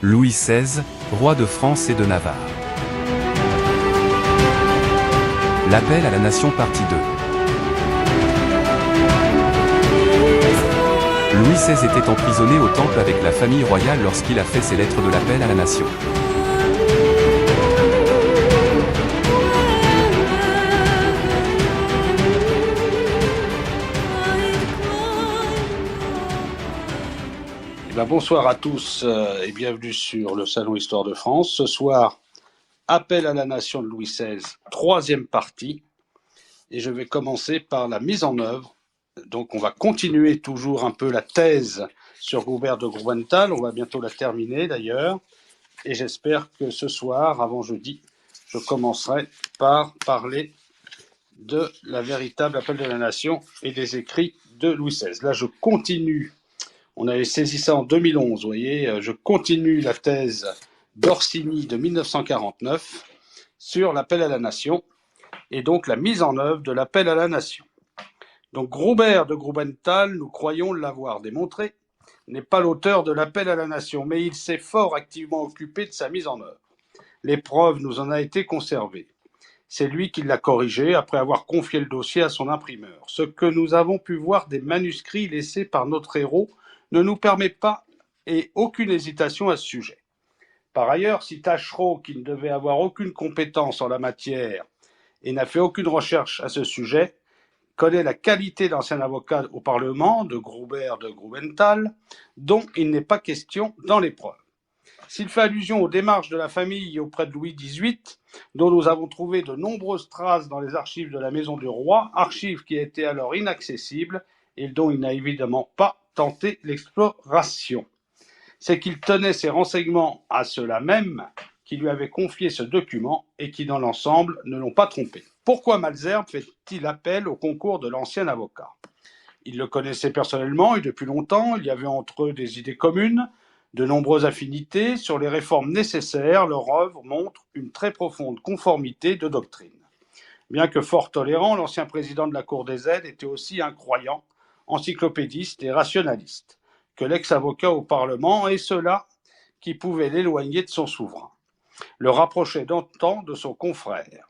Louis XVI, roi de France et de Navarre. L'appel à la nation partie 2. Louis XVI était emprisonné au Temple avec la famille royale lorsqu'il a fait ses lettres de l'appel à la nation. Bonsoir à tous et bienvenue sur le Salon Histoire de France. Ce soir, appel à la nation de Louis XVI, troisième partie. Et je vais commencer par la mise en œuvre. Donc on va continuer toujours un peu la thèse sur Goubert de Grubenthal. On va bientôt la terminer d'ailleurs. Et j'espère que ce soir, avant jeudi, je commencerai par parler de la véritable appel de la nation et des écrits de Louis XVI. Là, je continue. On avait saisi ça en 2011, vous voyez, je continue la thèse d'Orsini de 1949 sur l'appel à la nation et donc la mise en œuvre de l'appel à la nation. Donc Goubert de Grubenthal, nous croyons l'avoir démontré, n'est pas l'auteur de l'appel à la nation, mais il s'est fort activement occupé de sa mise en œuvre. L'épreuve nous en a été conservée. C'est lui qui l'a corrigé après avoir confié le dossier à son imprimeur. Ce que nous avons pu voir des manuscrits laissés par notre héros ne nous permet pas et aucune hésitation à ce sujet. Par ailleurs, si Taschereau, qui ne devait avoir aucune compétence en la matière et n'a fait aucune recherche à ce sujet, connaît la qualité d'ancien avocat au Parlement de Goubert de Grubenthal, dont il n'est pas question dans l'épreuve. S'il fait allusion aux démarches de la famille auprès de Louis XVIII, dont nous avons trouvé de nombreuses traces dans les archives de la Maison du Roi, archives qui étaient alors inaccessibles et dont il n'a évidemment pas tenté l'exploration, c'est qu'il tenait ses renseignements à ceux-là même qui lui avaient confié ce document et qui, dans l'ensemble, ne l'ont pas trompé. Pourquoi Malesherbes fait-il appel au concours de l'ancien avocat ? Il le connaissait personnellement et depuis longtemps, il y avait entre eux des idées communes, de nombreuses affinités sur les réformes nécessaires. Leur œuvre montre une très profonde conformité de doctrine. Bien que fort tolérant, l'ancien président de la Cour des aides était aussi un croyant, encyclopédiste et rationaliste, que l'ex-avocat au Parlement, et cela qui pouvait l'éloigner de son souverain, le rapprochait d'autant de son confrère.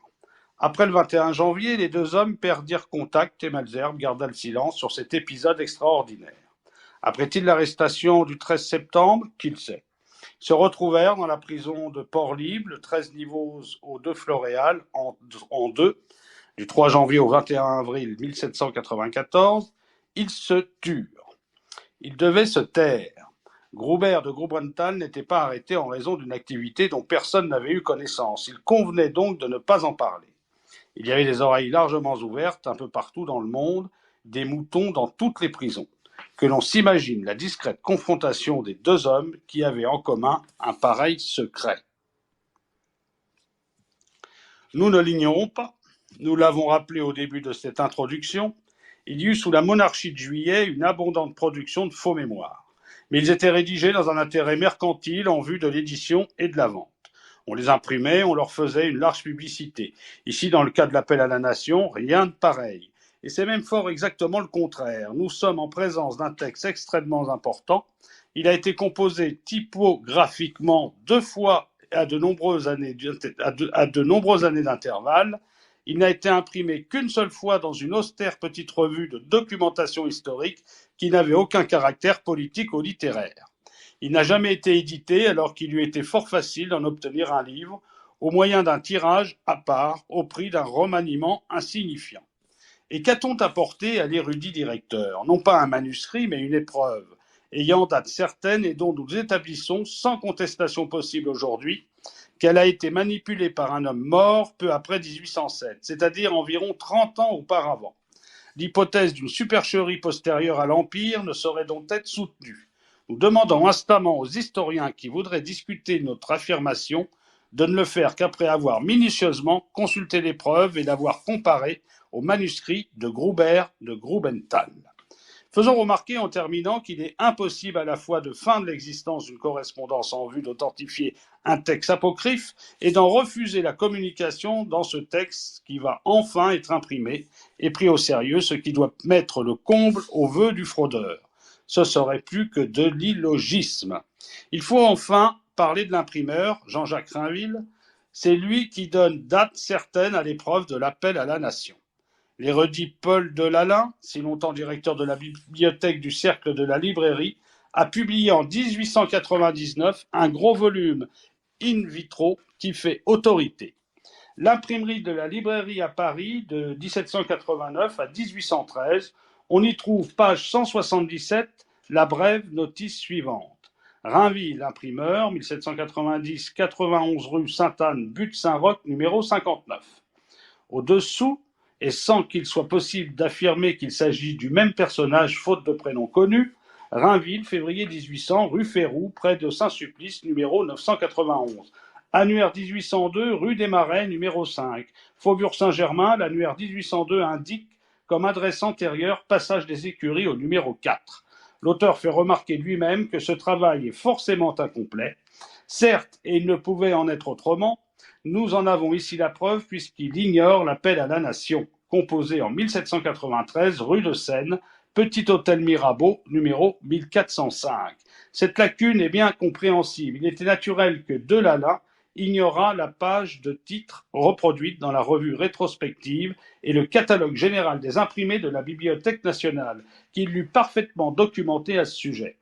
Après le 21 janvier, les deux hommes perdirent contact et Malesherbes garda le silence sur cet épisode extraordinaire. Après-il l'arrestation du 13 septembre, qu'il sait, ils se retrouvèrent dans la prison de Port-Libre, le 13 Niveaux aux deux Floréal, en deux, du 3 janvier au 21 avril 1794, ils se turent. Ils devaient se taire. Goubert de Grubenthal n'était pas arrêté en raison d'une activité dont personne n'avait eu connaissance. Il convenait donc de ne pas en parler. Il y avait des oreilles largement ouvertes un peu partout dans le monde, des moutons dans toutes les prisons. Que l'on s'imagine la discrète confrontation des deux hommes qui avaient en commun un pareil secret. Nous ne l'ignorons pas. Nous l'avons rappelé au début de cette introduction. Il y eut sous la monarchie de Juillet une abondante production de faux mémoires. Mais ils étaient rédigés dans un intérêt mercantile en vue de l'édition et de la vente. On les imprimait, on leur faisait une large publicité. Ici, dans le cas de l'appel à la nation, rien de pareil. Et c'est même fort exactement le contraire. Nous sommes en présence d'un texte extrêmement important. Il a été composé typographiquement deux fois à de nombreuses années d'intervalle. Il n'a été imprimé qu'une seule fois dans une austère petite revue de documentation historique qui n'avait aucun caractère politique ou littéraire. Il n'a jamais été édité alors qu'il lui était fort facile d'en obtenir un livre au moyen d'un tirage à part au prix d'un remaniement insignifiant. Et qu'a-t-on apporté à l'érudit directeur ? Non pas un manuscrit, mais une épreuve, ayant date certaine et dont nous établissons, sans contestation possible aujourd'hui, qu'elle a été manipulée par un homme mort peu après 1807, c'est-à-dire environ 30 ans auparavant. L'hypothèse d'une supercherie postérieure à l'Empire ne saurait donc être soutenue. Nous demandons instamment aux historiens qui voudraient discuter notre affirmation de ne le faire qu'après avoir minutieusement consulté les preuves et l'avoir comparé au manuscrit de Goubert de Grubenthal. Faisons remarquer en terminant qu'il est impossible à la fois de feindre l'existence d'une correspondance en vue d'authentifier un texte apocryphe et d'en refuser la communication dans ce texte qui va enfin être imprimé et pris au sérieux, ce qui doit mettre le comble aux vœux du fraudeur. Ce serait plus que de l'illogisme. Il faut enfin parler de l'imprimeur, Jean-Jacques Rainville. C'est lui qui donne date certaine à l'épreuve de l'appel à la nation. L'érudit Paul Delalin, si longtemps directeur de la bibliothèque du Cercle de la Librairie, a publié en 1899 un gros volume in vitro qui fait autorité. L'imprimerie de la librairie à Paris de 1789 à 1813, on y trouve page 177 la brève notice suivante. Rainville, imprimeur, 1790, 91 rue Sainte-Anne, butte Saint-Roch, numéro 59. Au-dessous, et sans qu'il soit possible d'affirmer qu'il s'agit du même personnage faute de prénom connu, Rainville, février 1800, rue Férou, près de Saint-Sulpice, numéro 991. Annuaire 1802, rue des Marais, numéro 5. Faubourg Saint-Germain, l'annuaire 1802 indique comme adresse antérieure, passage des Écuries au numéro 4. L'auteur fait remarquer lui-même que ce travail est forcément incomplet. Certes, et il ne pouvait en être autrement, nous en avons ici la preuve puisqu'il ignore l'appel à la nation, composé en 1793, rue de Seine, Petit Hôtel Mirabeau, numéro 1405. Cette lacune est bien compréhensible. Il était naturel que Delalin ignorât la page de titre reproduite dans la revue rétrospective et le catalogue général des imprimés de la Bibliothèque nationale, qu'il l'eût parfaitement documenté à ce sujet.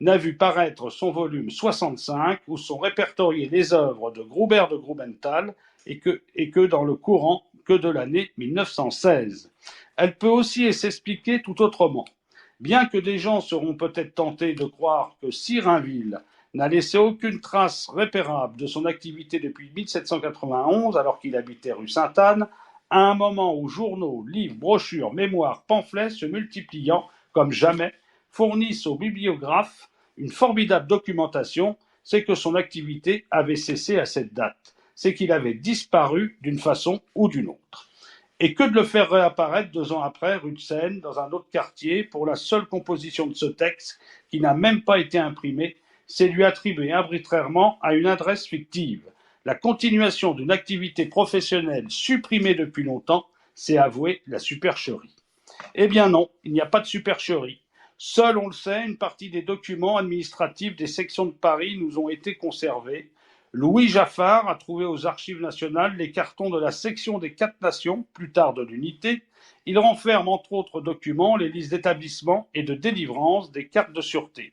N'a vu paraître son volume 65, où sont répertoriées les œuvres de Gruber de Grubenthal, et que dans le courant que de l'année 1916. Elle peut aussi s'expliquer tout autrement. Bien que des gens seront peut-être tentés de croire que si Rainville n'a laissé aucune trace répérable de son activité depuis 1791, alors qu'il habitait rue Sainte-Anne, à un moment où journaux, livres, brochures, mémoires, pamphlets se multipliant comme jamais, fournissent aux bibliographes une formidable documentation, c'est que son activité avait cessé à cette date, c'est qu'il avait disparu d'une façon ou d'une autre. Et que de le faire réapparaître 2 ans après, rue de Seine, dans un autre quartier, pour la seule composition de ce texte, qui n'a même pas été imprimé, c'est lui attribuer arbitrairement à une adresse fictive. La continuation d'une activité professionnelle supprimée depuis longtemps, c'est avouer la supercherie. Eh bien non, il n'y a pas de supercherie. Seule, on le sait, une partie des documents administratifs des sections de Paris nous ont été conservés. Louis Jaffard a trouvé aux Archives nationales les cartons de la section des 4 nations, plus tard de l'unité. Il renferme entre autres documents les listes d'établissements et de délivrance des cartes de sûreté.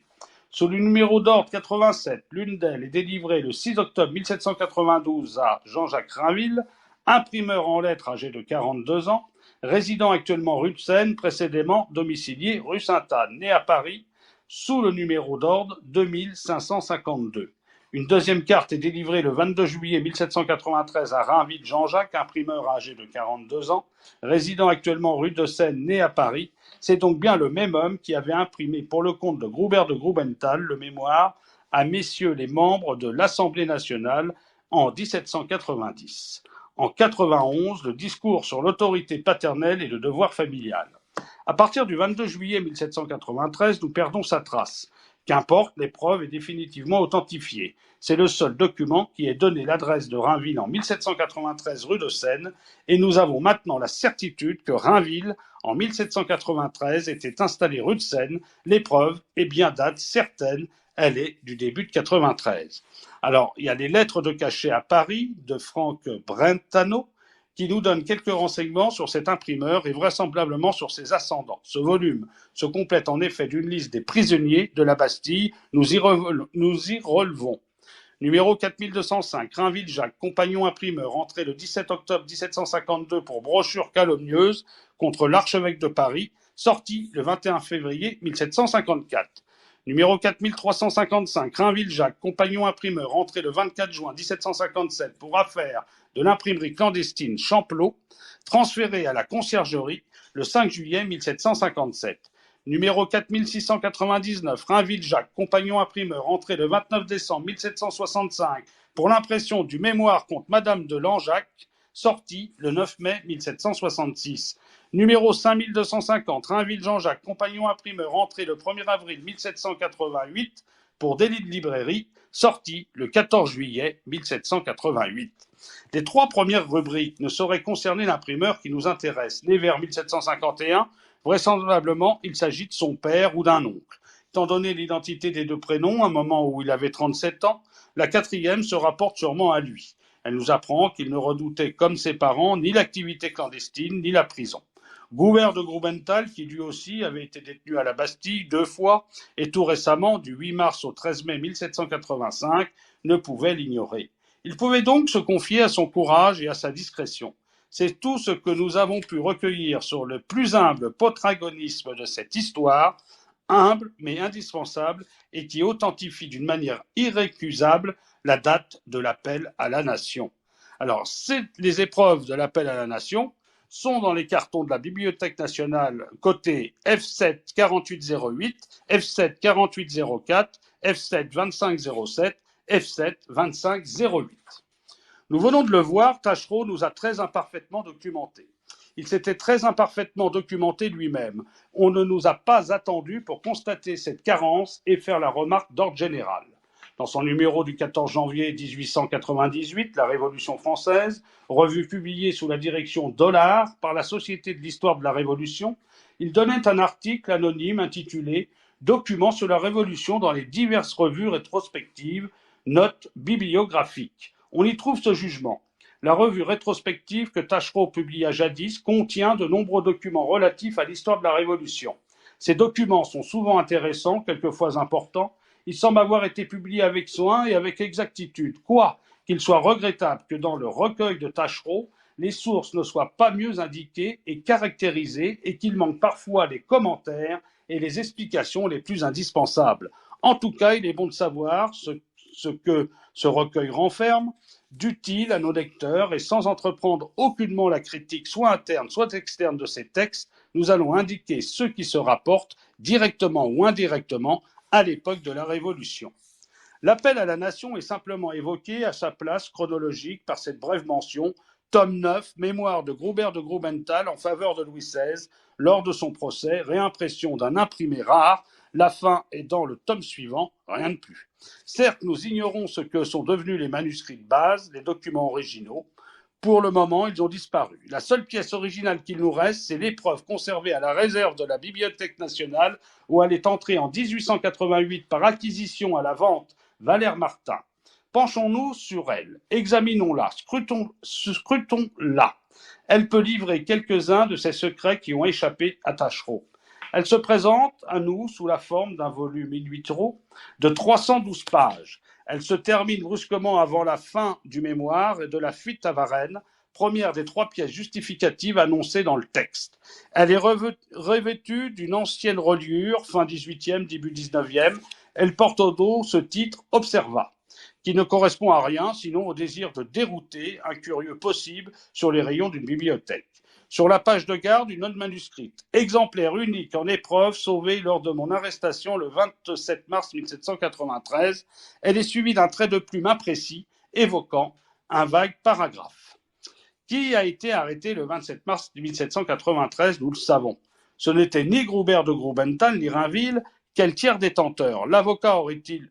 Sous le numéro d'ordre 87, l'une d'elles est délivrée le 6 octobre 1792 à Jean-Jacques Rainville, imprimeur en lettres âgé de 42 ans, résidant actuellement rue de Seine, précédemment domicilié rue Sainte-Anne, né à Paris, sous le numéro d'ordre 2552. Une deuxième carte est délivrée le 22 juillet 1793 à Rainville Jean-Jacques, imprimeur âgé de 42 ans, résidant actuellement rue de Seine, né à Paris. C'est donc bien le même homme qui avait imprimé pour le compte de Gruber de Grubenthal le mémoire à messieurs les membres de l'Assemblée nationale en 1790. En 91, le discours sur l'autorité paternelle et le devoir familial. À partir du 22 juillet 1793, nous perdons sa trace. Qu'importe, l'épreuve est définitivement authentifiée. C'est le seul document qui ait donné l'adresse de Rainville en 1793 rue de Seine, et nous avons maintenant la certitude que Rainville, en 1793, était installé rue de Seine. L'épreuve est bien date certaine, elle est du début de 93. Alors, il y a les lettres de cachet à Paris de Franck Brentano, qui nous donne quelques renseignements sur cet imprimeur et vraisemblablement sur ses ascendants. Ce volume se complète en effet d'une liste des prisonniers de la Bastille. Nous y relevons. Numéro 4205, Rainville Jacques, compagnon imprimeur, entré le 17 octobre 1752 pour brochure calomnieuse contre l'archevêque de Paris, sorti le 21 février 1754. Numéro 4355, Rainville Jacques, compagnon imprimeur, entré le 24 juin 1757 pour affaire de l'imprimerie clandestine Champlot, transféré à la conciergerie le 5 juillet 1757. Numéro 4699, Rainville Jacques, compagnon imprimeur, entré le 29 décembre 1765 pour l'impression du mémoire contre Madame de Langeac, sorti le 9 mai 1766. Numéro 5250, Rainville Jean-Jacques, compagnon imprimeur, entré le 1er avril 1788 pour délit de librairie, sorti le 14 juillet 1788. Les 3 premières rubriques ne sauraient concerner l'imprimeur qui nous intéresse. Né vers 1751, vraisemblablement il s'agit de son père ou d'un oncle, Étant donné l'identité des deux prénoms, à un moment où il avait 37 ans, la quatrième se rapporte sûrement à lui. Elle nous apprend qu'il ne redoutait, comme ses parents, ni l'activité clandestine, ni la prison. Goubert de Grubenthal, qui lui aussi avait été détenu à la Bastille 2 fois, et tout récemment, du 8 mars au 13 mai 1785, ne pouvait l'ignorer. Il pouvait donc se confier à son courage et à sa discrétion. C'est tout ce que nous avons pu recueillir sur le plus humble protagonisme de cette histoire, humble mais indispensable, et qui authentifie d'une manière irrécusable la date de l'appel à la nation. Alors, les épreuves de l'appel à la nation sont dans les cartons de la Bibliothèque nationale côté F7 4808, F7 4804, F7 2507, F7 2508. Nous venons de le voir, Taschereau nous a très imparfaitement documenté. Il s'était très imparfaitement documenté lui-même. On ne nous a pas attendus pour constater cette carence et faire la remarque d'ordre général. Dans son numéro du 14 janvier 1898, La Révolution française, revue publiée sous la direction Dollard par la Société de l'histoire de la Révolution, il donnait un article anonyme intitulé « Documents sur la Révolution dans les diverses revues rétrospectives, notes bibliographiques ». On y trouve ce jugement. La revue rétrospective que Taschereau publia jadis contient de nombreux documents relatifs à l'histoire de la Révolution. Ces documents sont souvent intéressants, quelquefois importants. Ils semblent avoir été publiés avec soin et avec exactitude, quoi qu'il soit regrettable que dans le recueil de Taschereau, les sources ne soient pas mieux indiquées et caractérisées et qu'il manque parfois les commentaires et les explications les plus indispensables. En tout cas, il est bon de savoir ce que ce recueil renferme d'utile à nos lecteurs et sans entreprendre aucunement la critique soit interne soit externe de ces textes, nous allons indiquer ceux qui se rapportent directement ou indirectement à l'époque de la Révolution. L'appel à la nation est simplement évoqué à sa place chronologique par cette brève mention, tome 9, mémoire de Goubert de Grubenthal en faveur de Louis XVI, lors de son procès, réimpression d'un imprimé rare, la fin est dans le tome suivant, rien de plus. Certes, nous ignorons ce que sont devenus les manuscrits de base, les documents originaux. Pour le moment, ils ont disparu. La seule pièce originale qu'il nous reste, c'est l'épreuve conservée à la réserve de la Bibliothèque nationale, où elle est entrée en 1888 par acquisition à la vente Valère Martin. Penchons-nous sur elle, examinons-la, scrutons-la. Elle peut livrer quelques-uns de ces secrets qui ont échappé à Taschereau. Elle se présente à nous sous la forme d'un volume in vitro de 312 pages. Elle se termine brusquement avant la fin du mémoire et de la fuite à Varennes, première des 3 pièces justificatives annoncées dans le texte. Elle est revêtue d'une ancienne reliure, fin 18e, début 19e. Elle porte au dos ce titre « Observa », qui ne correspond à rien, sinon au désir de dérouter un curieux possible sur les rayons d'une bibliothèque. Sur la page de garde, une note manuscrite. Exemplaire unique en épreuve, sauvé lors de mon arrestation le 27 mars 1793. Elle est suivie d'un trait de plume imprécis, évoquant un vague paragraphe. Qui a été arrêté le 27 mars 1793, nous le savons. Ce n'était ni Goubert de Grubenthal, ni Rainville, quel tiers détenteur. L'avocat aurait-il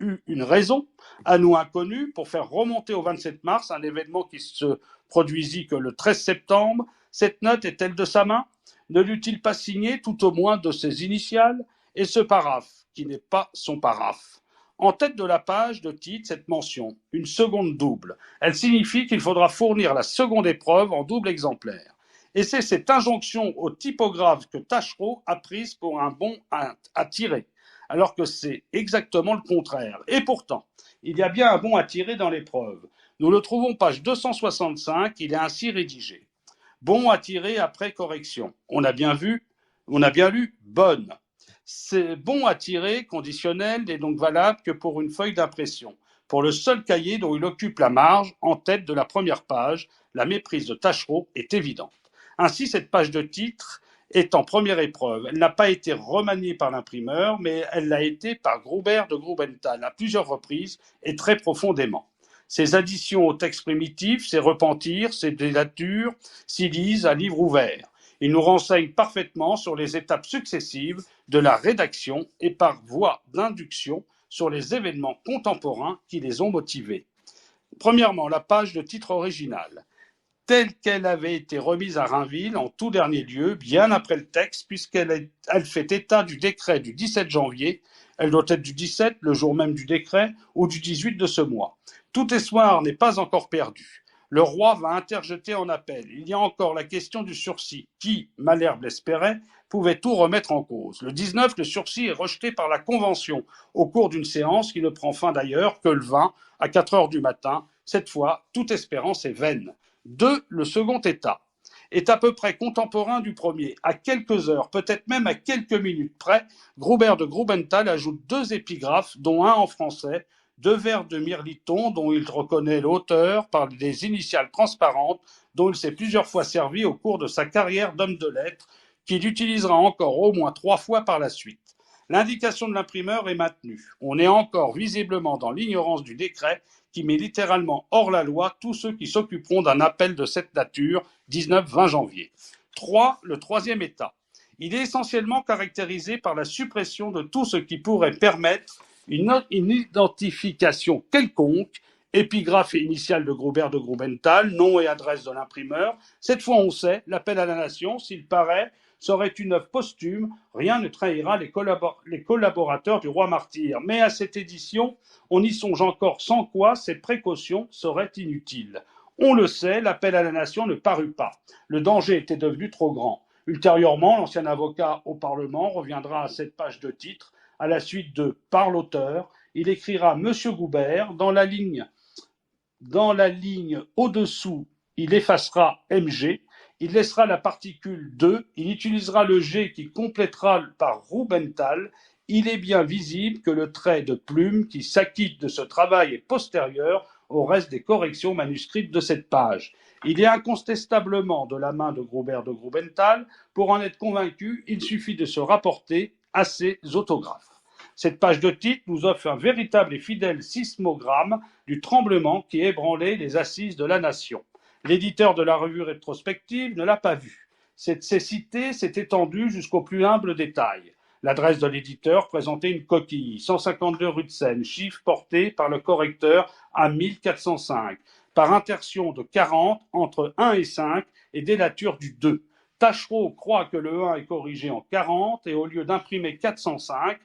eu une raison, à nous inconnue, pour faire remonter au 27 mars un événement qui se produisit que le 13 septembre. Cette note est-elle de sa main? Ne l'eût-il pas signée, tout au moins de ses initiales? Et ce paraphe, qui n'est pas son paraphe. En tête de la page de titre, cette mention, une seconde double. Elle signifie qu'il faudra fournir la seconde épreuve en double exemplaire. Et c'est cette injonction au typographe que Taschereau a prise pour un bon à tirer, alors que c'est exactement le contraire. Et pourtant, il y a bien un bon à tirer dans l'épreuve. Nous le trouvons page 265, il est ainsi rédigé. Bon à tirer après correction. On a bien lu bonne. C'est bon à tirer conditionnel n'est donc valable que pour une feuille d'impression. Pour le seul cahier dont il occupe la marge, en tête de la première page, la méprise de Taschereau est évidente. Ainsi, cette page de titre est en première épreuve. Elle n'a pas été remaniée par l'imprimeur, mais elle l'a été par Goubert de Grubenthal à plusieurs reprises et très profondément. Ces additions au texte primitif, ces repentirs, ces délatures s'y lisent à livre ouvert. Ils nous renseignent parfaitement sur les étapes successives de la rédaction et par voie d'induction sur les événements contemporains qui les ont motivés. Premièrement, la page de titre original. telle qu'elle avait été remise à Rainville en tout dernier lieu, bien après le texte, puisqu'elle fait état du décret du 17 janvier. Elle doit être du 17, le jour même du décret, ou du 18 de ce mois. Tout espoir n'est pas encore perdu. Le roi va interjeter en appel. Il y a encore la question du sursis, qui, Malherbe l'espérait, pouvait tout remettre en cause. Le 19, le sursis est rejeté par la Convention, au cours d'une séance qui ne prend fin d'ailleurs que le 20, à 4 heures du matin. Cette fois, toute espérance est vaine. 2. Le second État est à peu près contemporain du premier. À quelques heures, peut-être même à quelques minutes près, Grobert de Grubenthal ajoute 2 épigraphes, dont un en français, 2 vers de Mirliton, dont il reconnaît l'auteur par des initiales transparentes, dont il s'est plusieurs fois servi au cours de sa carrière d'homme de lettres, qu'il utilisera encore au moins 3 fois par la suite. L'indication de l'imprimeur est maintenue. On est encore visiblement dans l'ignorance du décret qui met littéralement hors la loi tous ceux qui s'occuperont d'un appel de cette nature, 19-20 janvier. 3. Le troisième État. Il est essentiellement caractérisé par la suppression de tout ce qui pourrait permettre une identification quelconque, épigraphe et initiale de Grobert de Grubenthal, nom et adresse de l'imprimeur. Cette fois, on sait, l'appel à la nation, s'il paraît, serait une œuvre posthume, rien ne trahira les collaborateurs du roi martyr. Mais à cette édition, on y songe encore, sans quoi ces précautions seraient inutiles. On le sait, l'appel à la nation ne parut pas. Le danger était devenu trop grand. Ultérieurement, l'ancien avocat au Parlement reviendra à cette page de titre, à la suite de « par l'auteur », il écrira « Monsieur Goubert », dans la ligne au-dessous, il effacera MG, il laissera la particule 2, il utilisera le G qui complétera par Grubenthal. Il est bien visible que le trait de plume qui s'acquitte de ce travail est postérieur au reste des corrections manuscrites de cette page. Il est incontestablement de la main de Grobert de Grubenthal. Pour en être convaincu, il suffit de se rapporter à ses autographes. Cette page de titre nous offre un véritable et fidèle sismogramme du tremblement qui ébranlait les assises de la nation. L'éditeur de la revue rétrospective ne l'a pas vu. Cette cécité s'est étendue jusqu'au plus humble détail. L'adresse de l'éditeur présentait une coquille, 152 rue de Seine, chiffre porté par le correcteur à 1405, par insertion de 40 entre 1 et 5 et délature du 2. Tachereau croit que le 1 est corrigé en 40 et au lieu d'imprimer 405,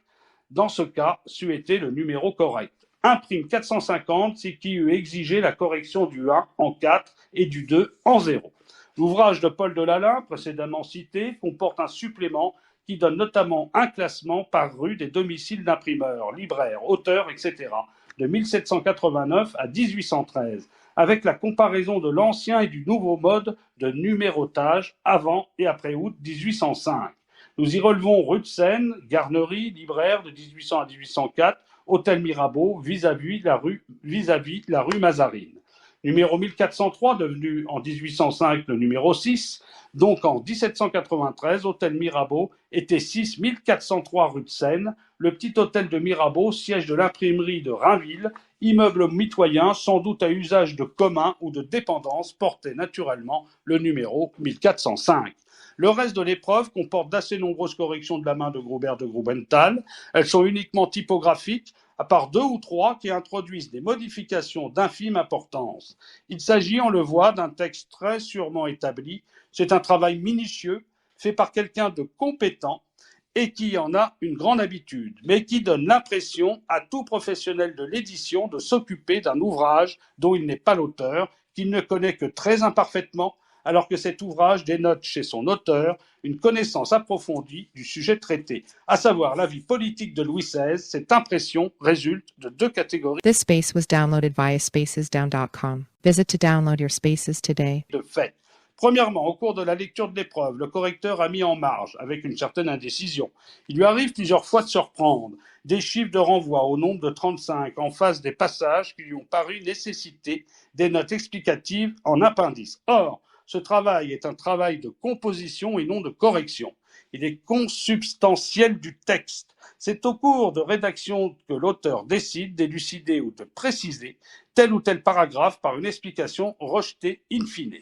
dans ce cas, c'eût été le numéro correct. Imprime 450, c'est qui eût exigé la correction du 1 en 4 et du 2 en 0. L'ouvrage de Paul Delalin, précédemment cité, comporte un supplément qui donne notamment un classement par rue des domiciles d'imprimeurs, libraires, auteurs, etc., de 1789 à 1813, avec la comparaison de l'ancien et du nouveau mode de numérotage avant et après août 1805. Nous y relevons rue de Seine, garnerie, libraire de 1800 à 1804, hôtel Mirabeau, vis-à-vis la rue Mazarine. Numéro 1403, devenu en 1805 le numéro 6, donc en 1793, hôtel Mirabeau était 6 1403 rue de Seine, le petit hôtel de Mirabeau, siège de l'imprimerie de Rainville, immeuble mitoyen, sans doute à usage de commun ou de dépendance, portait naturellement le numéro 1405. Le reste de l'épreuve comporte d'assez nombreuses corrections de la main de Grobert de Grubenthal. Elles sont uniquement typographiques, à part 2 ou 3 qui introduisent des modifications d'infime importance. Il s'agit, on le voit, d'un texte très sûrement établi. C'est un travail minutieux, fait par quelqu'un de compétent et qui en a une grande habitude, mais qui donne l'impression à tout professionnel de l'édition de s'occuper d'un ouvrage dont il n'est pas l'auteur, qu'il ne connaît que très imparfaitement, alors que cet ouvrage dénote chez son auteur une connaissance approfondie du sujet traité, à savoir la vie politique de Louis XVI. Cette impression résulte de 2 catégories This space was downloaded via spacesdown.com. Visit to download your spaces today. de faits. Premièrement, au cours de la lecture de l'épreuve, le correcteur a mis en marge, avec une certaine indécision. Il lui arrive plusieurs fois de se reprendre, des chiffres de renvoi au nombre de 35 en face des passages qui lui ont paru nécessiter des notes explicatives en appendice. Or, ce travail est un travail de composition et non de correction. Il est consubstantiel du texte. C'est au cours de rédaction que l'auteur décide d'élucider ou de préciser tel ou tel paragraphe par une explication rejetée in fine.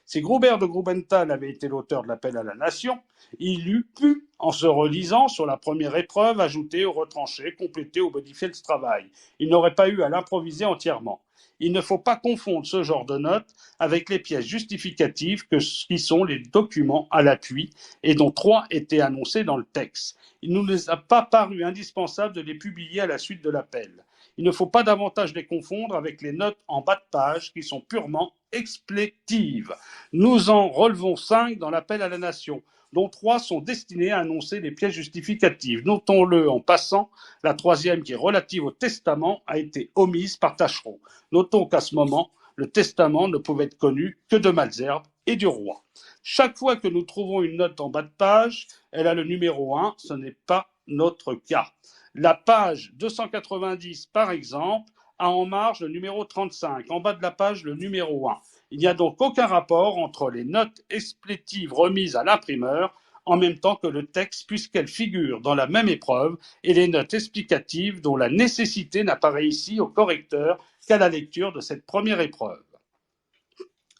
Si Grobert de Grubenthal avait été l'auteur de l'appel à la nation, il eût pu, en se relisant sur la première épreuve, ajouter ou retrancher, compléter ou modifier ce travail. Il n'aurait pas eu à l'improviser entièrement. Il ne faut pas confondre ce genre de notes avec les pièces justificatives qui sont les documents à l'appui et dont 3 étaient annoncés dans le texte. Il ne nous a pas paru indispensable de les publier à la suite de l'appel. Il ne faut pas davantage les confondre avec les notes en bas de page qui sont purement explétives. Nous en relevons 5 dans l'appel à la nation, dont 3 sont destinées à annoncer les pièces justificatives. Notons-le en passant, la 3e, qui est relative au testament, a été omise par Taschereau. Notons qu'à ce moment, le testament ne pouvait être connu que de Malesherbes et du roi. Chaque fois que nous trouvons une note en bas de page, elle a le numéro 1, ce n'est pas notre cas. La page 290, par exemple, a en marge le numéro 35, en bas de la page le numéro 1. Il n'y a donc aucun rapport entre les notes explétives remises à l'imprimeur en même temps que le texte, puisqu'elles figurent dans la même épreuve, et les notes explicatives dont la nécessité n'apparaît ici au correcteur qu'à la lecture de cette première épreuve.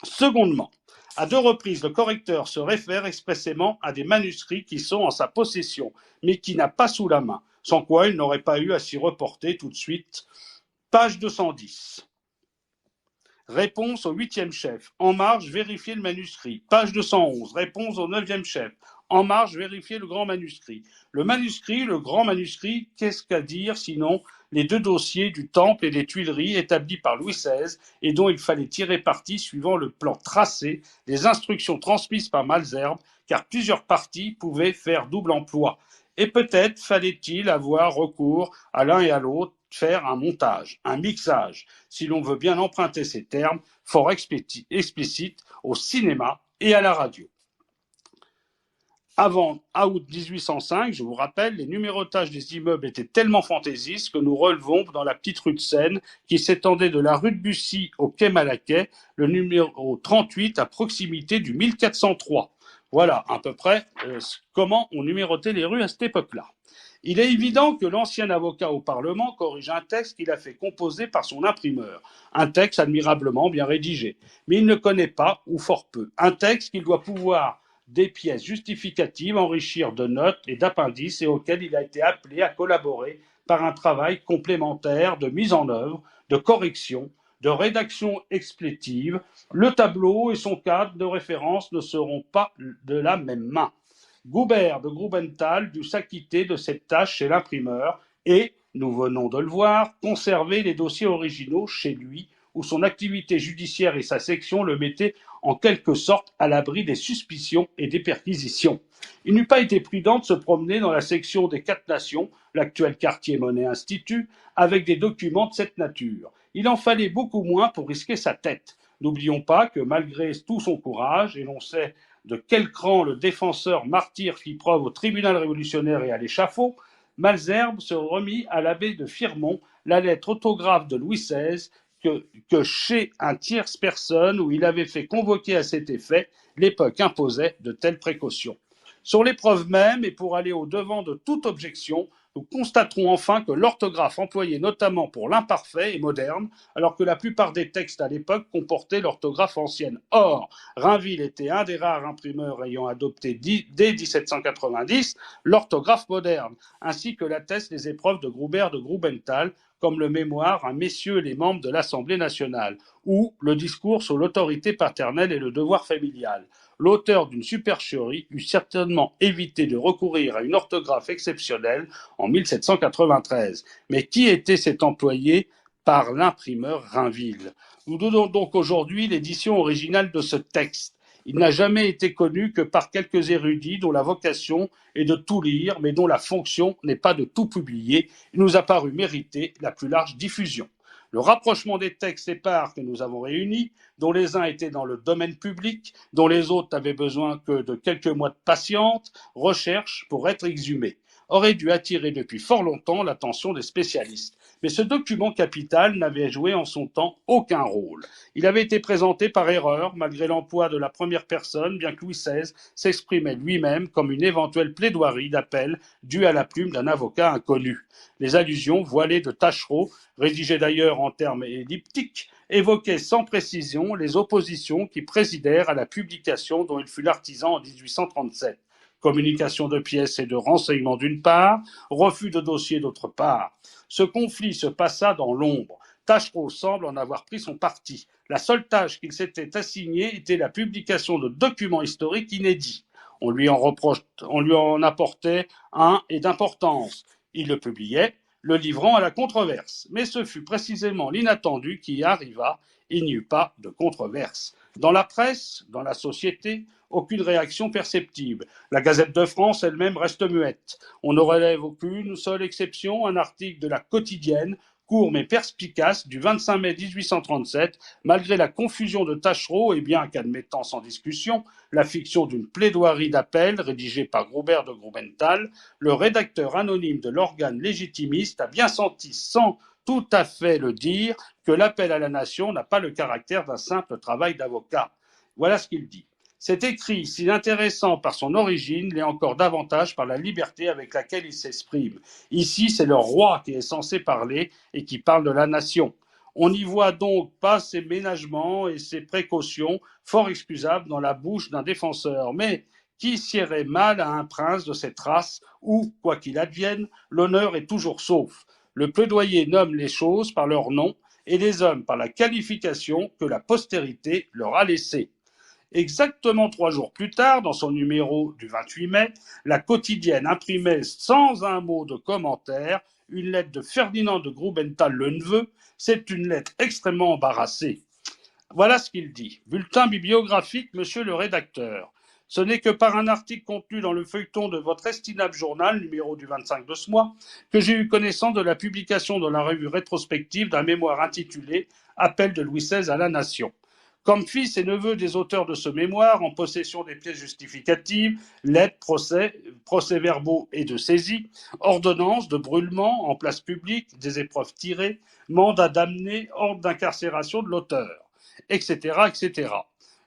Secondement, à 2 reprises, le correcteur se réfère expressément à des manuscrits qui sont en sa possession, mais qui n'a pas sous la main, sans quoi il n'aurait pas eu à s'y reporter tout de suite. Page 210. Réponse au 8e chef. En marge, vérifier le manuscrit. Page 211. Réponse au 9e chef. En marge, vérifier le grand manuscrit. Le grand manuscrit, qu'est-ce qu'à dire sinon les 2 dossiers du Temple et des Tuileries établis par Louis XVI et dont il fallait tirer parti suivant le plan tracé, les instructions transmises par Malesherbes, car plusieurs parties pouvaient faire double emploi. Et peut-être fallait-il avoir recours à l'un et à l'autre, faire un montage, un mixage, si l'on veut bien emprunter ces termes fort explicites au cinéma et à la radio. Avant août 1805, je vous rappelle, les numérotages des immeubles étaient tellement fantaisistes que nous relevons dans la petite rue de Seine, qui s'étendait de la rue de Bussy au quai Malaquais, le numéro 38 à proximité du 1403. Voilà à peu près comment on numérotait les rues à cette époque-là. Il est évident que l'ancien avocat au Parlement corrige un texte qu'il a fait composer par son imprimeur, un texte admirablement bien rédigé, mais il ne connaît pas, ou fort peu, un texte qu'il doit pouvoir des pièces justificatives enrichir de notes et d'appendices et auxquelles il a été appelé à collaborer par un travail complémentaire de mise en œuvre, de correction, de rédaction explétive. Le tableau et son cadre de référence ne seront pas de la même main. Goubert de Grubenthal dut s'acquitter de cette tâche chez l'imprimeur et, nous venons de le voir, conserver les dossiers originaux chez lui, où son activité judiciaire et sa section le mettaient en quelque sorte à l'abri des suspicions et des perquisitions. Il n'eût pas été prudent de se promener dans la section des 4 Nations, l'actuel quartier Monet Institut, avec des documents de cette nature. Il en fallait beaucoup moins pour risquer sa tête. N'oublions pas que malgré tout son courage, et l'on sait de quel cran le défenseur martyr fit preuve au tribunal révolutionnaire et à l'échafaud, Malesherbes se remit à l'abbé de Firmont la lettre autographe de Louis XVI que chez un tierce personne où il avait fait convoquer à cet effet, l'époque imposait de telles précautions. Sur l'épreuve même, et pour aller au-devant de toute objection, nous constaterons enfin que l'orthographe employée notamment pour l'imparfait est moderne, alors que la plupart des textes à l'époque comportaient l'orthographe ancienne. Or, Rainville était un des rares imprimeurs ayant adopté dès 1790 l'orthographe moderne, ainsi que l'attestent les épreuves de Goubert de Grubenthal, comme le mémoire à messieurs les membres de l'Assemblée nationale, ou le discours sur l'autorité paternelle et le devoir familial. L'auteur d'une supercherie eût certainement évité de recourir à une orthographe exceptionnelle en 1793. Mais qui était cet employé par l'imprimeur Rainville? Nous donnons donc aujourd'hui l'édition originale de ce texte. Il n'a jamais été connu que par quelques érudits dont la vocation est de tout lire, mais dont la fonction n'est pas de tout publier. Il nous a paru mériter la plus large diffusion. Le rapprochement des textes épars que nous avons réunis, dont les uns étaient dans le domaine public, dont les autres n'avaient besoin que de quelques mois de patiente, recherche pour être exhumés, aurait dû attirer depuis fort longtemps l'attention des spécialistes. Mais ce document capital n'avait joué en son temps aucun rôle. Il avait été présenté par erreur, malgré l'emploi de la première personne, bien que Louis XVI s'exprimait lui-même comme une éventuelle plaidoirie d'appel due à la plume d'un avocat inconnu. Les allusions voilées de Taschereau, rédigées d'ailleurs en termes elliptiques, évoquaient sans précision les oppositions qui présidèrent à la publication dont il fut l'artisan en 1837. Communication de pièces et de renseignements d'une part, refus de dossiers d'autre part. Ce conflit se passa dans l'ombre. Taschereau semble en avoir pris son parti. La seule tâche qu'il s'était assignée était la publication de documents historiques inédits. On lui en apportait un et d'importance. Il le publiait, le livrant à la controverse. Mais ce fut précisément l'inattendu qui arriva. Il n'y eut pas de controverse. Dans la presse, dans la société, aucune réaction perceptible. La Gazette de France elle-même reste muette. On ne relève aucune seule exception, un article de la Quotidienne, court mais perspicace, du 25 mai 1837, malgré la confusion de Taschereau et bien qu'admettant sans discussion la fiction d'une plaidoirie d'appel rédigée par Groubert de Grubenthal, le rédacteur anonyme de l'organe légitimiste a bien senti, sans tout à fait le dire, que l'appel à la nation n'a pas le caractère d'un simple travail d'avocat. Voilà ce qu'il dit. Cet écrit, si intéressant par son origine, l'est encore davantage par la liberté avec laquelle il s'exprime. Ici, c'est le roi qui est censé parler et qui parle de la nation. On n'y voit donc pas ces ménagements et ces précautions fort excusables dans la bouche d'un défenseur, mais qui siérait mal à un prince de cette race où, quoi qu'il advienne, l'honneur est toujours sauf. Le plaidoyer nomme les choses par leur nom et les hommes par la qualification que la postérité leur a laissée. Exactement 3 jours plus tard, dans son numéro du 28 mai, la Quotidienne imprimait sans un mot de commentaire une lettre de Ferdinand de Grubenthal le neveu. C'est une lettre extrêmement embarrassée. Voilà ce qu'il dit. Bulletin bibliographique, monsieur le rédacteur. Ce n'est que par un article contenu dans le feuilleton de votre estimable journal, numéro du 25 de ce mois, que j'ai eu connaissance de la publication dans la revue rétrospective d'un mémoire intitulé « Appel de Louis XVI à la Nation ». Comme fils et neveu des auteurs de ce mémoire, en possession des pièces justificatives, lettres, procès-verbaux et de saisie, ordonnances de brûlement en place publique, des épreuves tirées, mandat d'amener, ordre d'incarcération de l'auteur, etc., etc.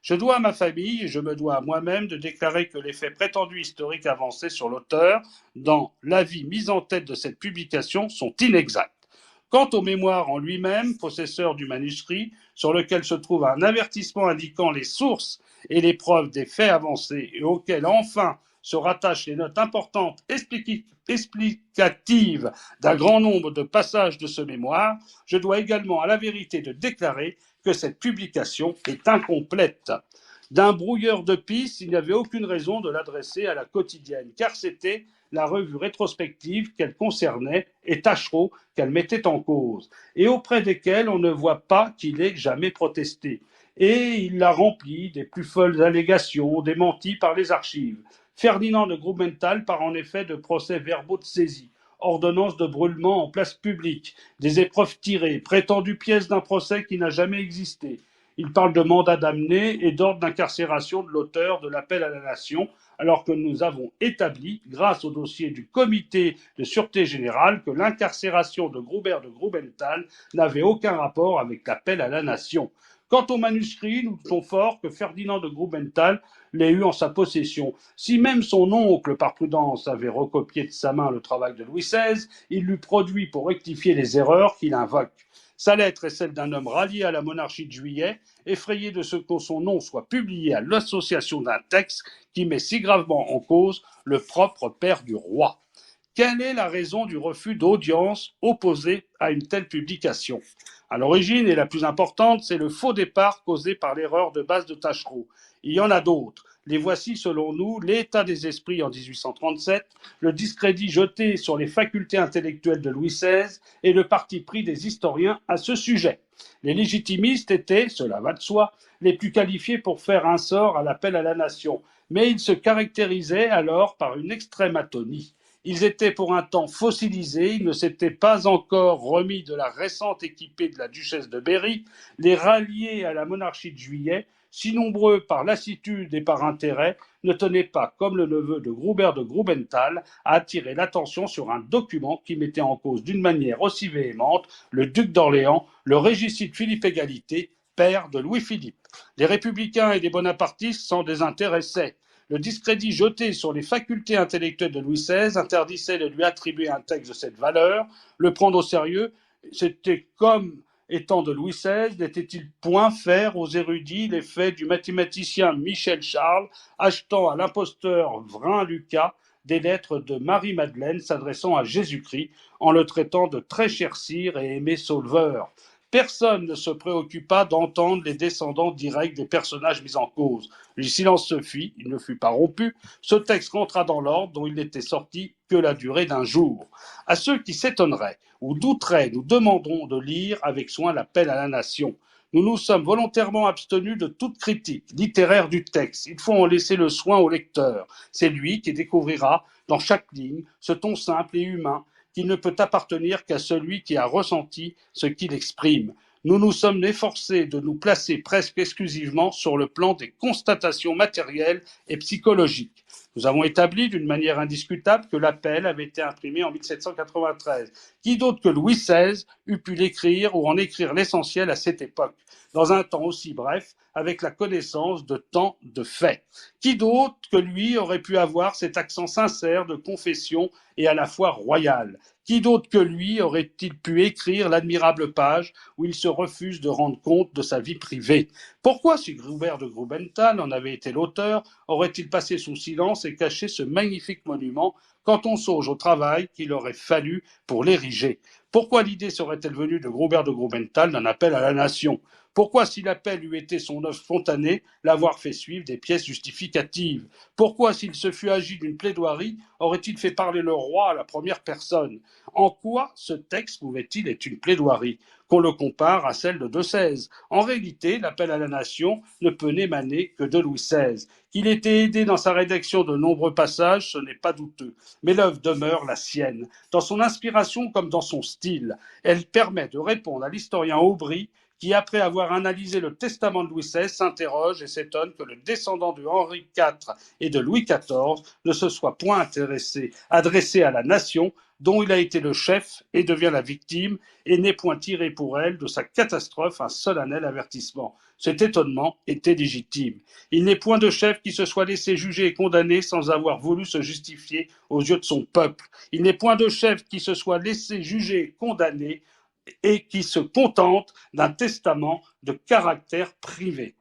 Je dois à ma famille et je me dois à moi-même de déclarer que les faits prétendus historiques avancés sur l'auteur dans l'avis mis en tête de cette publication sont inexacts. Quant au mémoire en lui-même, possesseur du manuscrit, sur lequel se trouve un avertissement indiquant les sources et les preuves des faits avancés et auquel enfin se rattachent les notes importantes explicatives d'un grand nombre de passages de ce mémoire, je dois également à la vérité de déclarer que cette publication est incomplète. D'un brouilleur de pistes, il n'y avait aucune raison de l'adresser à la Quotidienne, car c'était la revue rétrospective qu'elle concernait et Taschereau qu'elle mettait en cause, et auprès desquels on ne voit pas qu'il ait jamais protesté. Et il la remplit des plus folles allégations, démenties par les archives. Ferdinand de Grubenthal part en effet de procès-verbaux de saisie, ordonnances de brûlement en place publique, des épreuves tirées, prétendues pièces d'un procès qui n'a jamais existé. Il parle de mandat d'amener et d'ordre d'incarcération de l'auteur de l'appel à la nation, alors que nous avons établi, grâce au dossier du comité de sûreté générale, que l'incarcération de Groubert de Grubenthal n'avait aucun rapport avec l'appel à la nation. Quant au manuscrit, nous doutons fort que Ferdinand de Grubenthal l'ait eu en sa possession. Si même son oncle, par prudence, avait recopié de sa main le travail de Louis XVI, il l'eût produit pour rectifier les erreurs qu'il invoque. Sa lettre est celle d'un homme rallié à la monarchie de Juillet, effrayé de ce que son nom soit publié à l'association d'un texte qui met si gravement en cause le propre père du roi. Quelle est la raison du refus d'audience opposé à une telle publication? À l'origine, et la plus importante, c'est le faux départ causé par l'erreur de base de Taschereau. Il y en a d'autres. Les voici, selon nous, l'état des esprits en 1837, le discrédit jeté sur les facultés intellectuelles de Louis XVI et le parti pris des historiens à ce sujet. Les légitimistes étaient, cela va de soi, les plus qualifiés pour faire un sort à l'appel à la nation, mais ils se caractérisaient alors par une extrême atonie. Ils étaient pour un temps fossilisés, ils ne s'étaient pas encore remis de la récente équipée de la duchesse de Berry, les ralliés à la monarchie de Juillet, si nombreux par lassitude et par intérêt, ne tenaient pas, comme le neveu de Groubert de Grubenthal, à attirer l'attention sur un document qui mettait en cause d'une manière aussi véhémente le duc d'Orléans, le régicide Philippe Égalité, père de Louis-Philippe. Les républicains et les bonapartistes s'en désintéressaient. Le discrédit jeté sur les facultés intellectuelles de Louis XVI interdisait de lui attribuer un texte de cette valeur. Le prendre au sérieux, c'était comme étant de Louis XVI, n'était-il point faire aux érudits l'effet du mathématicien Michel Charles achetant à l'imposteur Vrin Lucas des lettres de Marie-Madeleine s'adressant à Jésus-Christ en le traitant de très cher sire et aimé sauveur. Personne ne se préoccupa d'entendre les descendants directs des personnages mis en cause. Le silence se fit, il ne fut pas rompu. Ce texte rentra dans l'ordre dont il n'était sorti que la durée d'un jour. À ceux qui s'étonneraient ou douteraient, nous demandons de lire avec soin l'appel à la nation. Nous nous sommes volontairement abstenus de toute critique littéraire du texte. Il faut en laisser le soin au lecteur. C'est lui qui découvrira dans chaque ligne ce ton simple et humain qui ne peut appartenir qu'à celui qui a ressenti ce qu'il exprime. Nous nous sommes efforcés de nous placer presque exclusivement sur le plan des constatations matérielles et psychologiques. Nous avons établi d'une manière indiscutable que l'appel avait été imprimé en 1793. Qui d'autre que Louis XVI eût pu l'écrire ou en écrire l'essentiel à cette époque, dans un temps aussi bref, avec la connaissance de tant de faits? Qui d'autre que lui aurait pu avoir cet accent sincère de confession et à la fois royal? Qui d'autre que lui aurait-il pu écrire l'admirable page où il se refuse de rendre compte de sa vie privée? Pourquoi, si Groubert de Grubenthal en avait été l'auteur, aurait-il passé sous silence et caché ce magnifique monument quand on songe au travail qu'il aurait fallu pour l'ériger? Pourquoi l'idée serait-elle venue de Groubert de Grubenthal d'un appel à la nation? Pourquoi, si l'appel eût été son œuvre spontanée, l'avoir fait suivre des pièces justificatives? Pourquoi, s'il se fût agi d'une plaidoirie, aurait-il fait parler le roi à la première personne? En quoi ce texte pouvait-il être une plaidoirie, qu'on le compare à celle de XVI? En réalité, l'appel à la nation ne peut n'émaner que de Louis XVI. Qu'il ait été aidé dans sa rédaction de nombreux passages, ce n'est pas douteux. Mais l'œuvre demeure la sienne, dans son inspiration comme dans son style. Elle permet de répondre à l'historien Aubry, qui, après avoir analysé le testament de Louis XVI, s'interroge et s'étonne que le descendant de Henri IV et de Louis XIV ne se soit point adressé à la nation dont il a été le chef et devient la victime, et n'ait point tiré pour elle de sa catastrophe un solennel avertissement. Cet étonnement était légitime. Il n'est point de chef qui se soit laissé juger et condamner sans avoir voulu se justifier aux yeux de son peuple. Il n'est point de chef qui se soit laissé juger et condamner et qui se contente d'un testament de caractère privé.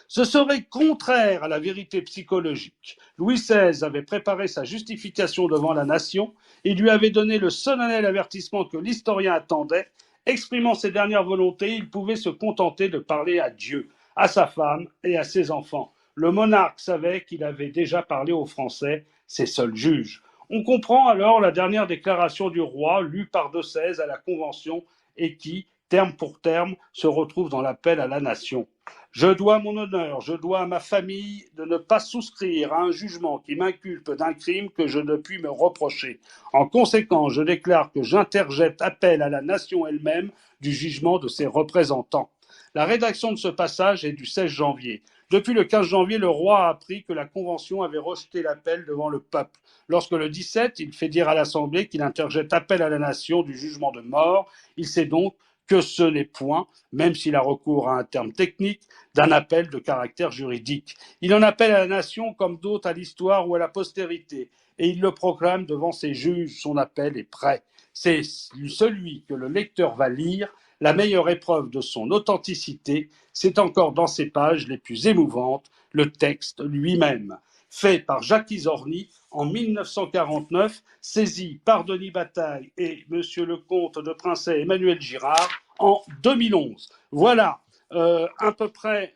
Ce serait contraire à la vérité psychologique. Louis XVI avait préparé sa justification devant la nation et lui avait donné le solennel avertissement que l'historien attendait. Exprimant ses dernières volontés, il pouvait se contenter de parler à Dieu, à sa femme et à ses enfants. Le monarque savait qu'il avait déjà parlé aux Français, ses seuls juges. On comprend alors la dernière déclaration du roi, lue par de XVI à la Convention et qui, terme pour terme, se retrouve dans l'appel à la nation. Je dois mon honneur, je dois à ma famille de ne pas souscrire à un jugement qui m'inculpe d'un crime que je ne puis me reprocher. En conséquence, je déclare que j'interjette appel à la nation elle-même du jugement de ses représentants. La rédaction de ce passage est du 16 janvier. Depuis le 15 janvier, le roi a appris que la Convention avait rejeté l'appel devant le peuple. Lorsque le 17, il fait dire à l'Assemblée qu'il interjette appel à la nation du jugement de mort, il sait donc que ce n'est point, même s'il a recours à un terme technique, d'un appel de caractère juridique. Il en appelle à la nation comme d'autres à l'histoire ou à la postérité, et il le proclame devant ses juges, son appel est prêt. C'est celui que le lecteur va lire. La meilleure épreuve de son authenticité, c'est encore dans ses pages les plus émouvantes, le texte lui-même, fait par Jacques Izorni en 1949, saisi par Denis Bataille et Monsieur le comte de Princey Emmanuel Girard en 2011. Voilà à peu près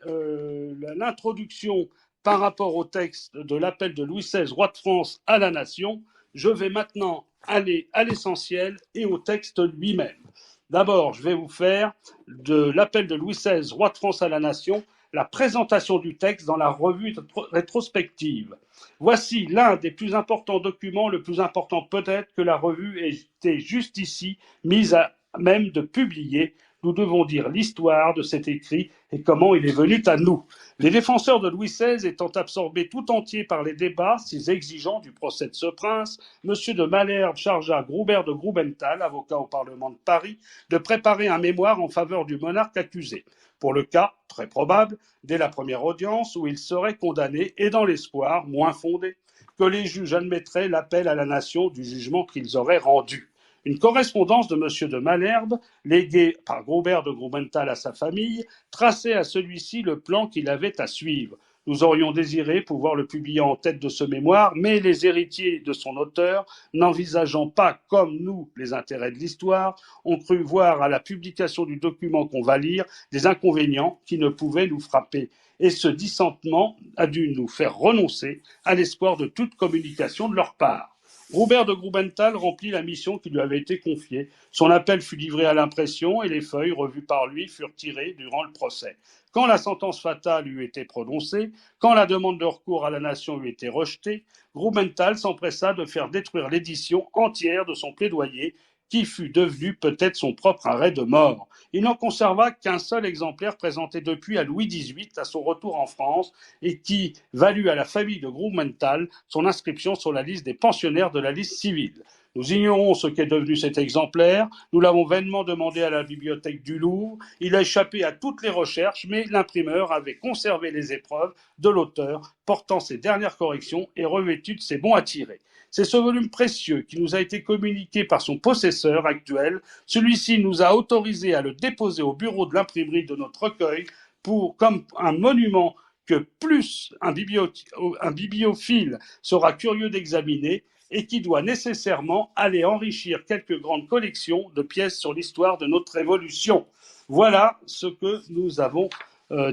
l'introduction par rapport au texte de l'appel de Louis XVI, roi de France, à la nation. Je vais maintenant aller à l'essentiel et au texte lui-même. D'abord, je vais vous faire de l'appel de Louis XVI, roi de France à la nation, la présentation du texte dans la revue rétrospective. Voici l'un des plus importants documents, le plus important peut-être que la revue ait été juste ici mise à même de publier. Nous devons dire l'histoire de cet écrit et comment il est venu à nous. Les défenseurs de Louis XVI étant absorbés tout entiers par les débats si exigeants du procès de ce prince, M. de Malherbe chargea Groubert de Grubenthal, avocat au Parlement de Paris, de préparer un mémoire en faveur du monarque accusé, pour le cas, très probable, dès la première audience où il serait condamné et dans l'espoir, moins fondé, que les juges admettraient l'appel à la nation du jugement qu'ils auraient rendu. Une correspondance de M. de Malherbe, léguée par Groubert de Grubenthal à sa famille, traçait à celui-ci le plan qu'il avait à suivre. Nous aurions désiré pouvoir le publier en tête de ce mémoire, mais les héritiers de son auteur, n'envisageant pas, comme nous, les intérêts de l'histoire, ont cru voir à la publication du document qu'on va lire des inconvénients qui ne pouvaient nous frapper. Et ce dissentement a dû nous faire renoncer à l'espoir de toute communication de leur part. Robert de Grubenthal remplit la mission qui lui avait été confiée. Son appel fut livré à l'impression et les feuilles revues par lui furent tirées durant le procès. Quand la sentence fatale eut été prononcée, quand la demande de recours à la nation eut été rejetée, Grubenthal s'empressa de faire détruire l'édition entière de son plaidoyer, qui fut devenu peut-être son propre arrêt de mort. Il n'en conserva qu'un seul exemplaire présenté depuis à Louis XVIII à son retour en France et qui valut à la famille de Grubenthal son inscription sur la liste des pensionnaires de la liste civile. Nous ignorons ce qu'est devenu cet exemplaire, nous l'avons vainement demandé à la bibliothèque du Louvre, il a échappé à toutes les recherches, mais l'imprimeur avait conservé les épreuves de l'auteur portant ses dernières corrections et revêtu de ses bons à tirer. C'est ce volume précieux qui nous a été communiqué par son possesseur actuel. Celui-ci nous a autorisé à le déposer au bureau de l'imprimerie de notre recueil comme un monument que plus un bibliophile sera curieux d'examiner et qui doit nécessairement aller enrichir quelques grandes collections de pièces sur l'histoire de notre Révolution. Voilà ce que nous avons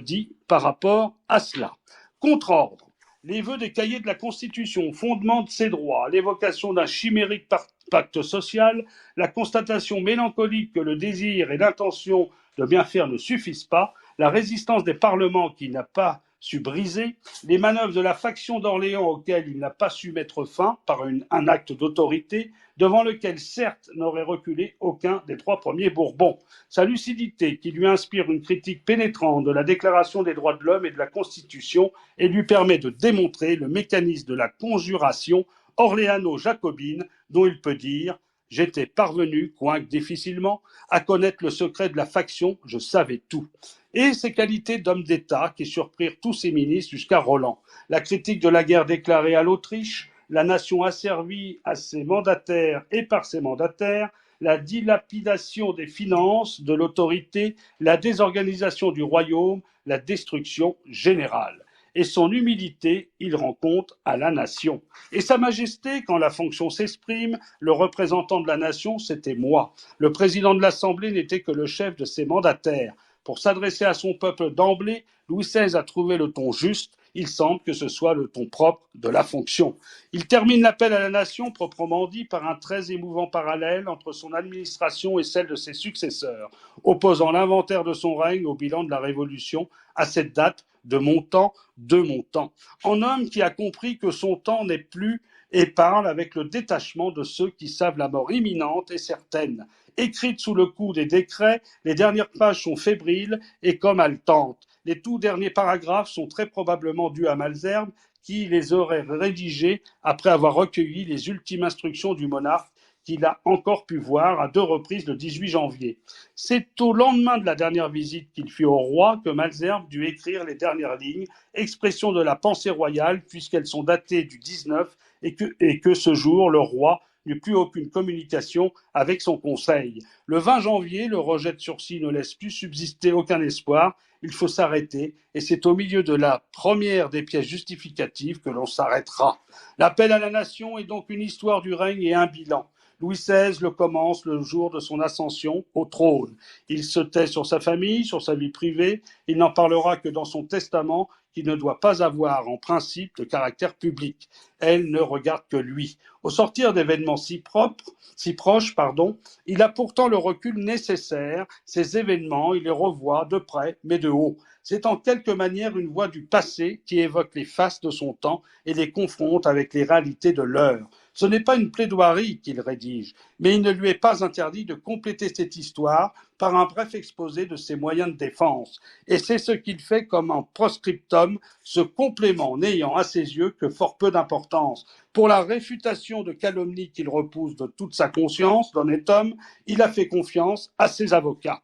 dit par rapport à cela. Contre-ordre. Les vœux des cahiers de la Constitution, fondement de ses droits, l'évocation d'un chimérique pacte social, la constatation mélancolique que le désir et l'intention de bien faire ne suffisent pas, la résistance des parlements qui n'a pas su briser, les manœuvres de la faction d'Orléans auxquelles il n'a pas su mettre fin par un acte d'autorité, devant lequel certes n'aurait reculé aucun des trois premiers Bourbons. Sa lucidité qui lui inspire une critique pénétrante de la Déclaration des droits de l'homme et de la Constitution et lui permet de démontrer le mécanisme de la conjuration orléano-jacobine dont il peut dire « J'étais parvenu, quoique difficilement, à connaître le secret de la faction, je savais tout ». Et ses qualités d'homme d'État qui surprirent tous ses ministres jusqu'à Roland. La critique de la guerre déclarée à l'Autriche, la nation asservie à ses mandataires et par ses mandataires, la dilapidation des finances, de l'autorité, la désorganisation du royaume, la destruction générale. Et son humilité, il rend compte à la nation. Et sa majesté, quand la fonction s'exprime, le représentant de la nation, c'était moi. Le président de l'Assemblée n'était que le chef de ses mandataires. Pour s'adresser à son peuple d'emblée, Louis XVI a trouvé le ton juste. Il semble que ce soit le ton propre de la fonction. Il termine l'appel à la nation, proprement dit, par un très émouvant parallèle entre son administration et celle de ses successeurs, opposant l'inventaire de son règne au bilan de la Révolution, à cette date de mon temps, en homme qui a compris que son temps n'est plus et parle avec le détachement de ceux qui savent la mort imminente et certaine. Écrites sous le coup des décrets, les dernières pages sont fébriles et comme haletantes. Les tout derniers paragraphes sont très probablement dus à Malesherbes, qui les aurait rédigés après avoir recueilli les ultimes instructions du monarque qu'il a encore pu voir à 2 reprises le 18 janvier. C'est au lendemain de la dernière visite qu'il fit au roi que Malesherbes dut écrire les dernières lignes, expression de la pensée royale puisqu'elles sont datées du 19 et que ce jour, le roi n'eut plus aucune communication avec son conseil. Le 20 janvier, le rejet de sursis ne laisse plus subsister aucun espoir. Il faut s'arrêter, et c'est au milieu de la première des pièces justificatives que l'on s'arrêtera. L'appel à la nation est donc une histoire du règne et un bilan. Louis XVI le commence le jour de son ascension au trône. Il se tait sur sa famille, sur sa vie privée. Il n'en parlera que dans son testament, qui ne doit pas avoir en principe de caractère public. Elle ne regarde que lui. Au sortir d'événements si proches, il a pourtant le recul nécessaire. Ces événements, il les revoit de près, mais de haut. C'est en quelque manière une voix du passé qui évoque les faces de son temps et les confronte avec les réalités de l'heure. Ce n'est pas une plaidoirie qu'il rédige, mais il ne lui est pas interdit de compléter cette histoire par un bref exposé de ses moyens de défense. Et c'est ce qu'il fait comme un proscriptum, ce complément n'ayant à ses yeux que fort peu d'importance. Pour la réfutation de calomnies qu'il repousse de toute sa conscience d'honnête homme, il a fait confiance à ses avocats.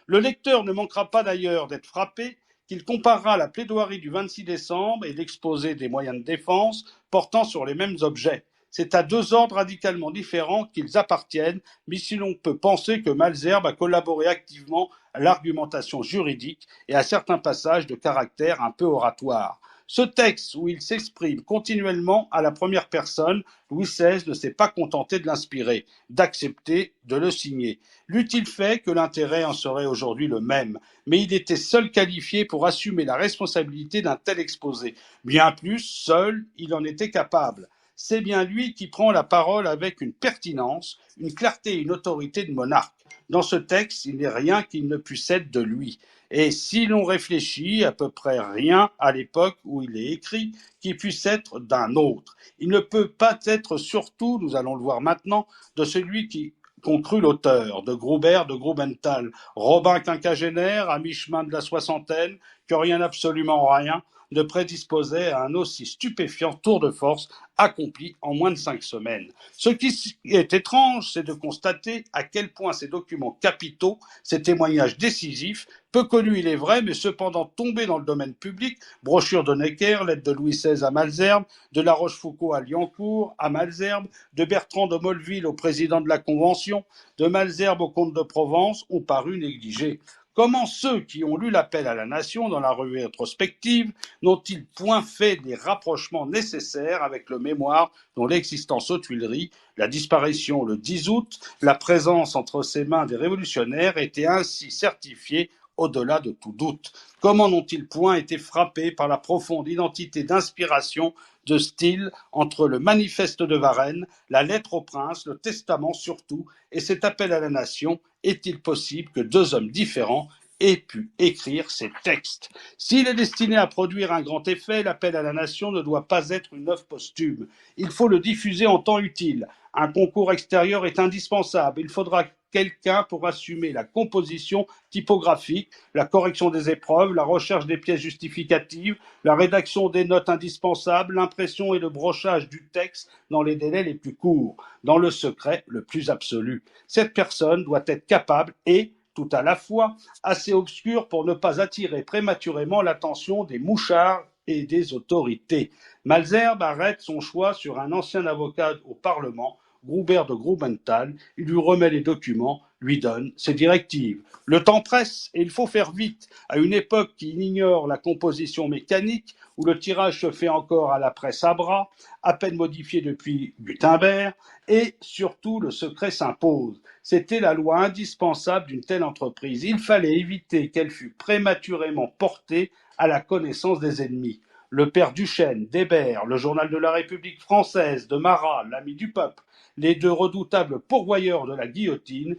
Le lecteur ne manquera pas d'ailleurs d'être frappé qu'il comparera la plaidoirie du 26 décembre et l'exposé des moyens de défense portant sur les mêmes objets. C'est à deux ordres radicalement différents qu'ils appartiennent, mais si l'on peut penser que Malesherbes a collaboré activement à l'argumentation juridique et à certains passages de caractère un peu oratoire. Ce texte, où il s'exprime continuellement à la première personne, Louis XVI ne s'est pas contenté de l'inspirer, d'accepter de le signer. L'eût-il fait que l'intérêt en serait aujourd'hui le même, mais il était seul qualifié pour assumer la responsabilité d'un tel exposé. Bien plus, seul, il en était capable. C'est bien lui qui prend la parole avec une pertinence, une clarté et une autorité de monarque. Dans ce texte, il n'est rien qui ne puisse être de lui. Et si l'on réfléchit, à peu près rien à l'époque où il est écrit qui puisse être d'un autre. Il ne peut pas être surtout, nous allons le voir maintenant, de celui qu'ont cru l'auteur, de Groubert de Grubenthal, Robin quinquagénaire à mi-chemin de la soixantaine, que rien, absolument rien, ne prédisposait à un aussi stupéfiant tour de force accompli en moins de 5 semaines. Ce qui est étrange, c'est de constater à quel point ces documents capitaux, ces témoignages décisifs, peu connus il est vrai, mais cependant tombés dans le domaine public, brochure de Necker, lettre de Louis XVI à Malesherbes, de La Rochefoucauld à Liancourt, à Malesherbes, de Bertrand de Molleville au président de la Convention, de Malesherbes au comte de Provence, ont paru négligés. Comment ceux qui ont lu l'appel à la nation dans la revue rétrospective n'ont-ils point fait les rapprochements nécessaires avec le mémoire dont l'existence aux Tuileries, la disparition le 10 août, la présence entre ses mains des révolutionnaires était ainsi certifiée au-delà de tout doute? Comment n'ont-ils point été frappés par la profonde identité d'inspiration, de style entre le manifeste de Varennes, la lettre au prince, le testament surtout, et cet appel à la nation? Est-il possible que deux hommes différents aient pu écrire ces textes? S'il est destiné à produire un grand effet, l'appel à la nation ne doit pas être une œuvre posthume. Il faut le diffuser en temps utile. Un concours extérieur est indispensable. Il faudra quelqu'un pour assumer la composition typographique, la correction des épreuves, la recherche des pièces justificatives, la rédaction des notes indispensables, l'impression et le brochage du texte dans les délais les plus courts, dans le secret le plus absolu. Cette personne doit être capable et, tout à la fois, assez obscure pour ne pas attirer prématurément l'attention des mouchards et des autorités. Malesherbes arrête son choix sur un ancien avocat au Parlement, Groubert de Grubenthal. Il lui remet les documents, lui donne ses directives. Le temps presse et il faut faire vite. À une époque qui ignore la composition mécanique, où le tirage se fait encore à la presse à bras, à peine modifié depuis Gutenberg, et surtout le secret s'impose. C'était la loi indispensable d'une telle entreprise. Il fallait éviter qu'elle fût prématurément portée à la connaissance des ennemis. Le père Duchesne, d'Hébert, le journal de la République française, de Marat, l'ami du peuple, les deux redoutables pourvoyeurs de la guillotine.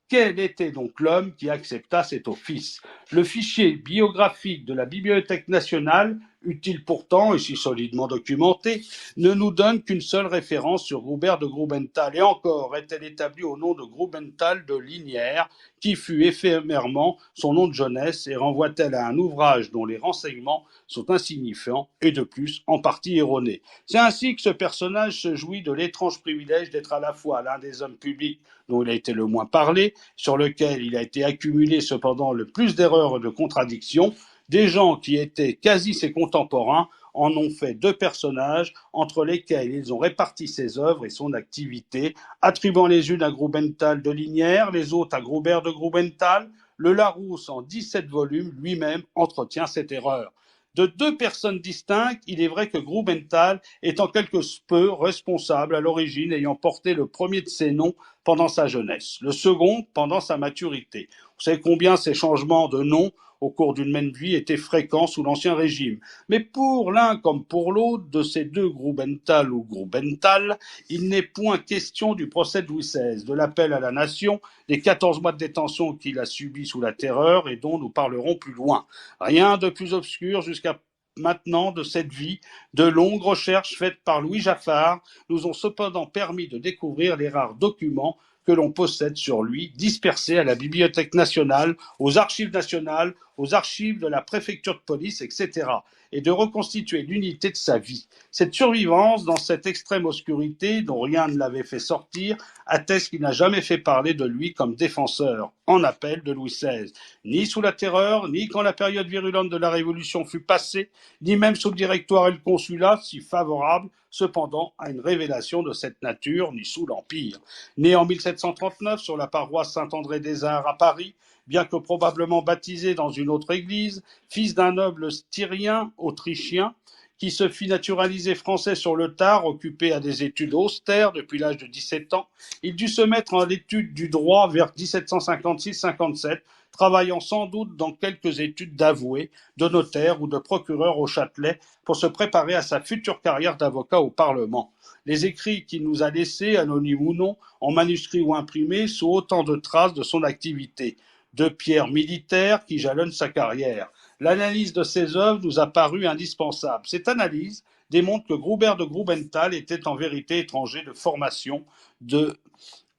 Quel était donc l'homme qui accepta cet office? Le fichier biographique de la Bibliothèque nationale, utile pourtant et si solidement documenté, ne nous donne qu'une seule référence sur Groubert de Grubenthal, et encore est-elle établie au nom de Grubenthal de Lignières, qui fut éphémèrement son nom de jeunesse, et renvoie-t-elle à un ouvrage dont les renseignements sont insignifiants et de plus en partie erronés. C'est ainsi que ce personnage se jouit de l'étrange privilège d'être à la fois l'un des hommes publics dont il a été le moins parlé, sur lequel il a été accumulé cependant le plus d'erreurs et de contradictions. Des gens qui étaient quasi ses contemporains en ont fait deux personnages entre lesquels ils ont réparti ses œuvres et son activité, attribuant les unes à Grubenthal de Lignières, les autres à Groubert de Grubenthal. Le Larousse, en 17 volumes, lui-même entretient cette erreur. De deux personnes distinctes, il est vrai que Grubenthal est en quelque peu responsable à l'origine, ayant porté le premier de ces noms pendant sa jeunesse, le second pendant sa maturité. Vous savez combien ces changements de nom au cours d'une même vie étaient fréquents sous l'Ancien Régime. Mais pour l'un comme pour l'autre de ces deux Grubenthal ou Grubenthal, il n'est point question du procès de Louis XVI, de l'appel à la nation, des 14 mois de détention qu'il a subis sous la Terreur et dont nous parlerons plus loin. Rien de plus obscur jusqu'à maintenant de cette vie. De longues recherches faites par Louis Jaffard nous ont cependant permis de découvrir les rares documents que l'on possède sur lui, dispersés à la Bibliothèque nationale, aux archives nationales, aux archives de la préfecture de police, etc., et de reconstituer l'unité de sa vie. Cette survivance, dans cette extrême obscurité dont rien ne l'avait fait sortir, atteste qu'il n'a jamais fait parler de lui comme défenseur, en appel de Louis XVI, ni sous la Terreur, ni quand la période virulente de la Révolution fut passée, ni même sous le Directoire et le Consulat, si favorables cependant à une révélation de cette nature ni sous l'Empire. Né en 1739 sur la paroisse Saint-André des Arts à Paris, bien que probablement baptisé dans une autre église, fils d'un noble styrien autrichien, qui se fit naturaliser français sur le tard, occupé à des études austères depuis l'âge de 17 ans, il dut se mettre à l'étude du droit vers 1756-57, travaillant sans doute dans quelques études d'avoué, de notaire ou de procureur au Châtelet pour se préparer à sa future carrière d'avocat au Parlement. Les écrits qu'il nous a laissés, anonymes ou non, en manuscrit ou imprimés, sont autant de traces de son activité, de pierres militaires qui jalonnent sa carrière. L'analyse de ses œuvres nous a paru indispensable. Cette analyse démontre que Grubert de Grubenthal était en vérité étranger de formation, de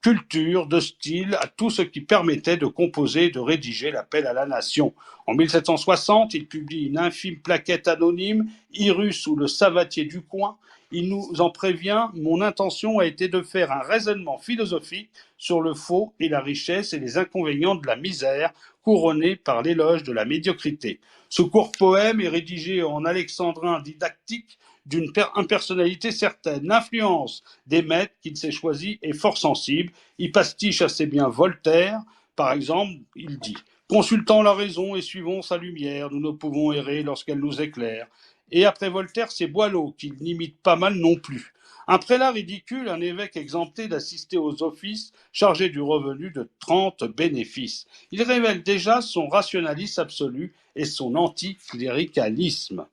culture, de style, à tout ce qui permettait de composer et de rédiger l'appel à la nation. En 1760, il publie une infime plaquette anonyme, Irus ou le savatier du coin. Il nous en prévient, mon intention a été de faire un raisonnement philosophique sur le faux et la richesse et les inconvénients de la misère, couronné par l'éloge de la médiocrité. Ce court poème est rédigé en alexandrin didactique d'une impersonnalité certaine. L'influence des maîtres qu'il s'est choisis est fort sensible. Il pastiche assez bien Voltaire. Par exemple, il dit « Consultons la raison et suivons sa lumière, nous ne pouvons errer lorsqu'elle nous éclaire. » Et après Voltaire, c'est Boileau qu'il n'imite pas mal non plus. Un prélat ridicule, un évêque exempté d'assister aux offices, chargé du revenu de 30 bénéfices. Il révèle déjà son rationalisme absolu et son anticléricalisme.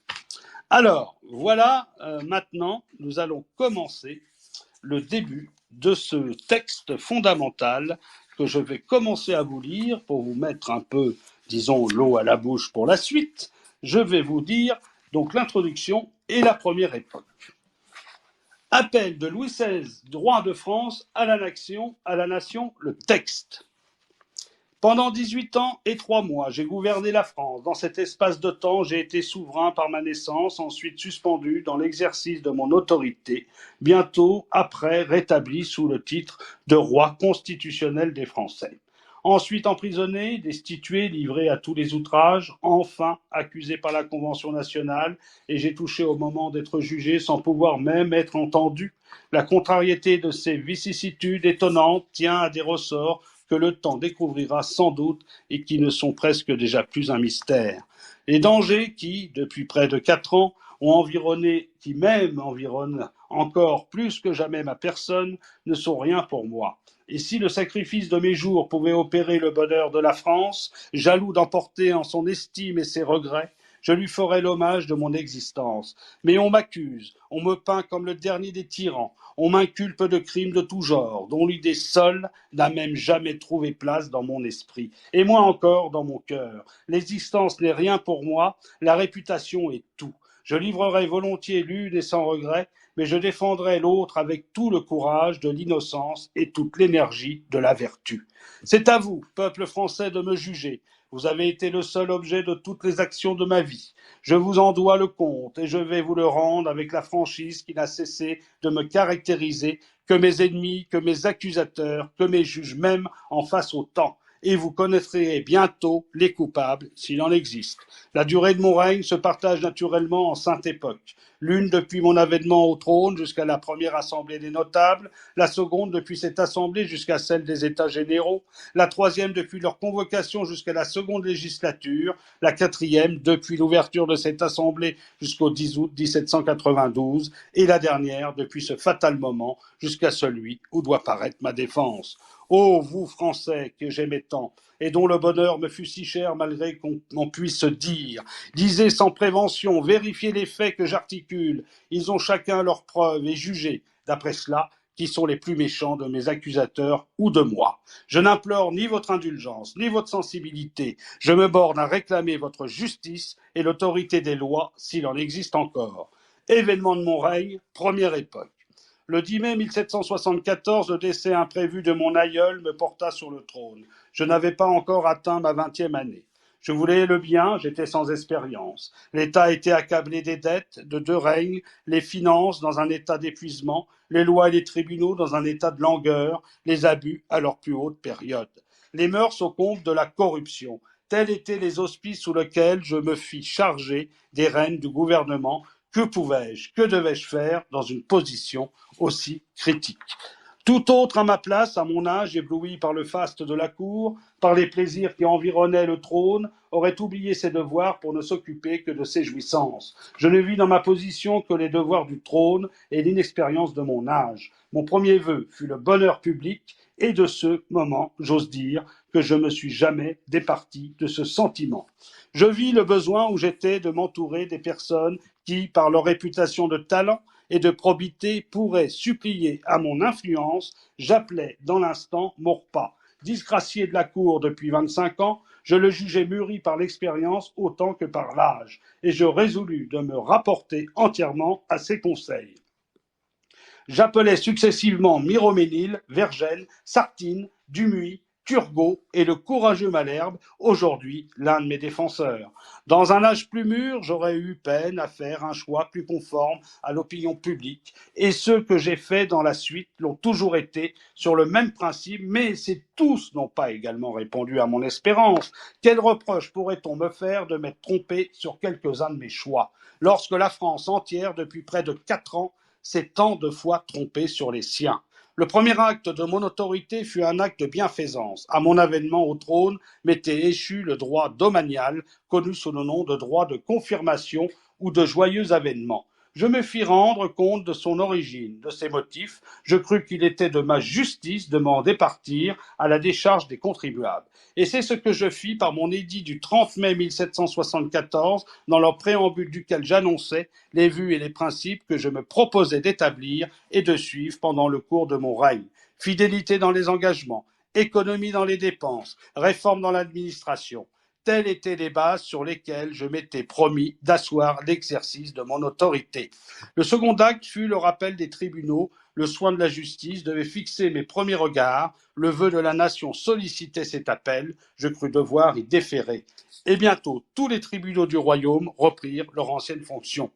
Alors, voilà, maintenant, nous allons commencer le début de ce texte fondamental que je vais commencer à vous lire pour vous mettre un peu, disons, l'eau à la bouche pour la suite. Je vais vous dire donc l'introduction et la première époque. Appel de Louis XVI, roi de France, à la nation, le texte. Pendant 18 ans et 3 mois, j'ai gouverné la France. Dans cet espace de temps, j'ai été souverain par ma naissance, ensuite suspendu dans l'exercice de mon autorité, bientôt après rétabli sous le titre de roi constitutionnel des Français. Ensuite emprisonné, destitué, livré à tous les outrages, enfin accusé par la Convention nationale, et j'ai touché au moment d'être jugé sans pouvoir même être entendu. La contrariété de ces vicissitudes étonnantes tient à des ressorts que le temps découvrira sans doute et qui ne sont presque déjà plus un mystère. Les dangers qui, depuis près de 4 ans, ont environné, qui même environnent encore plus que jamais ma personne, ne sont rien pour moi. Et si le sacrifice de mes jours pouvait opérer le bonheur de la France, jaloux d'emporter en son estime et ses regrets, je lui ferais l'hommage de mon existence. Mais on m'accuse, on me peint comme le dernier des tyrans, on m'inculpe de crimes de tout genre, dont l'idée seule n'a même jamais trouvé place dans mon esprit, et moins encore dans mon cœur. L'existence n'est rien pour moi, la réputation est tout. Je livrerai volontiers l'une et sans regret, mais je défendrai l'autre avec tout le courage de l'innocence et toute l'énergie de la vertu. C'est à vous, peuple français, de me juger. Vous avez été le seul objet de toutes les actions de ma vie. Je vous en dois le compte et je vais vous le rendre avec la franchise qui n'a cessé de me caractériser, que mes ennemis, que mes accusateurs, que mes juges même en fassent autant. Et vous connaîtrez bientôt les coupables, s'il en existe. La durée de mon règne se partage naturellement en 5 époques. L'une depuis mon avènement au trône jusqu'à la première assemblée des notables, la seconde depuis cette assemblée jusqu'à celle des États généraux, la troisième depuis leur convocation jusqu'à la seconde législature, la quatrième depuis l'ouverture de cette assemblée jusqu'au 10 août 1792, et la dernière depuis ce fatal moment jusqu'à celui où doit paraître ma défense. Ô vous, Français, que j'aimais tant, et dont le bonheur me fut si cher malgré qu'on puisse dire. Lisez sans prévention, vérifiez les faits que j'articule. Ils ont chacun leurs preuves et jugez, d'après cela, qui sont les plus méchants de mes accusateurs ou de moi. Je n'implore ni votre indulgence, ni votre sensibilité. Je me borne à réclamer votre justice et l'autorité des lois, s'il en existe encore. Événement de mon règne, première époque. Le 10 mai 1774, le décès imprévu de mon aïeul me porta sur le trône. Je n'avais pas encore atteint ma 20e année. Je voulais le bien, j'étais sans expérience. L'État était accablé des dettes, de 2 règnes, les finances dans un état d'épuisement, les lois et les tribunaux dans un état de langueur, les abus à leur plus haute période. Les mœurs au comble de la corruption. Tels étaient les auspices sous lesquels je me fis charger des rênes du gouvernement Que pouvais-je, que devais-je faire dans une position aussi critique? Tout autre à ma place, à mon âge, ébloui par le faste de la cour, par les plaisirs qui environnaient le trône, aurait oublié ses devoirs pour ne s'occuper que de ses jouissances. Je ne vis dans ma position que les devoirs du trône et l'inexpérience de mon âge. Mon premier vœu fut le bonheur public, et de ce moment, j'ose dire, que je me suis jamais départi de ce sentiment. Je vis le besoin où j'étais de m'entourer des personnes qui, par leur réputation de talent, et de probité pourrait supplier à mon influence, j'appelais dans l'instant Maurepas. Disgracié de la cour depuis 25 ans, je le jugeais mûri par l'expérience autant que par l'âge, et je résolus de me rapporter entièrement à ses conseils. J'appelais successivement Miroménil, Vergène, Sartine, Dumuy, Turgot et le courageux Malherbe, aujourd'hui l'un de mes défenseurs. Dans un âge plus mûr, j'aurais eu peine à faire un choix plus conforme à l'opinion publique, et ceux que j'ai faits dans la suite l'ont toujours été sur le même principe, mais ces tous n'ont pas également répondu à mon espérance. Quel reproche pourrait-on me faire de m'être trompé sur quelques-uns de mes choix, lorsque la France entière, depuis près de 4 ans, s'est tant de fois trompée sur les siens? Le premier acte de mon autorité fut un acte de bienfaisance. À mon avènement au trône m'était échu le droit domanial, connu sous le nom de droit de confirmation ou de joyeux avènement. Je me fis rendre compte de son origine, de ses motifs. Je crus qu'il était de ma justice de m'en départir à la décharge des contribuables. Et c'est ce que je fis par mon édit du 30 mai 1774, dans le préambule duquel j'annonçais les vues et les principes que je me proposais d'établir et de suivre pendant le cours de mon règne. Fidélité dans les engagements, économie dans les dépenses, réforme dans l'administration. Telles étaient les bases sur lesquelles je m'étais promis d'asseoir l'exercice de mon autorité. Le second acte fut le rappel des tribunaux. Le soin de la justice devait fixer mes premiers regards. Le vœu de la nation sollicitait cet appel. Je crus devoir y déférer. Et bientôt, tous les tribunaux du royaume reprirent leur ancienne fonction.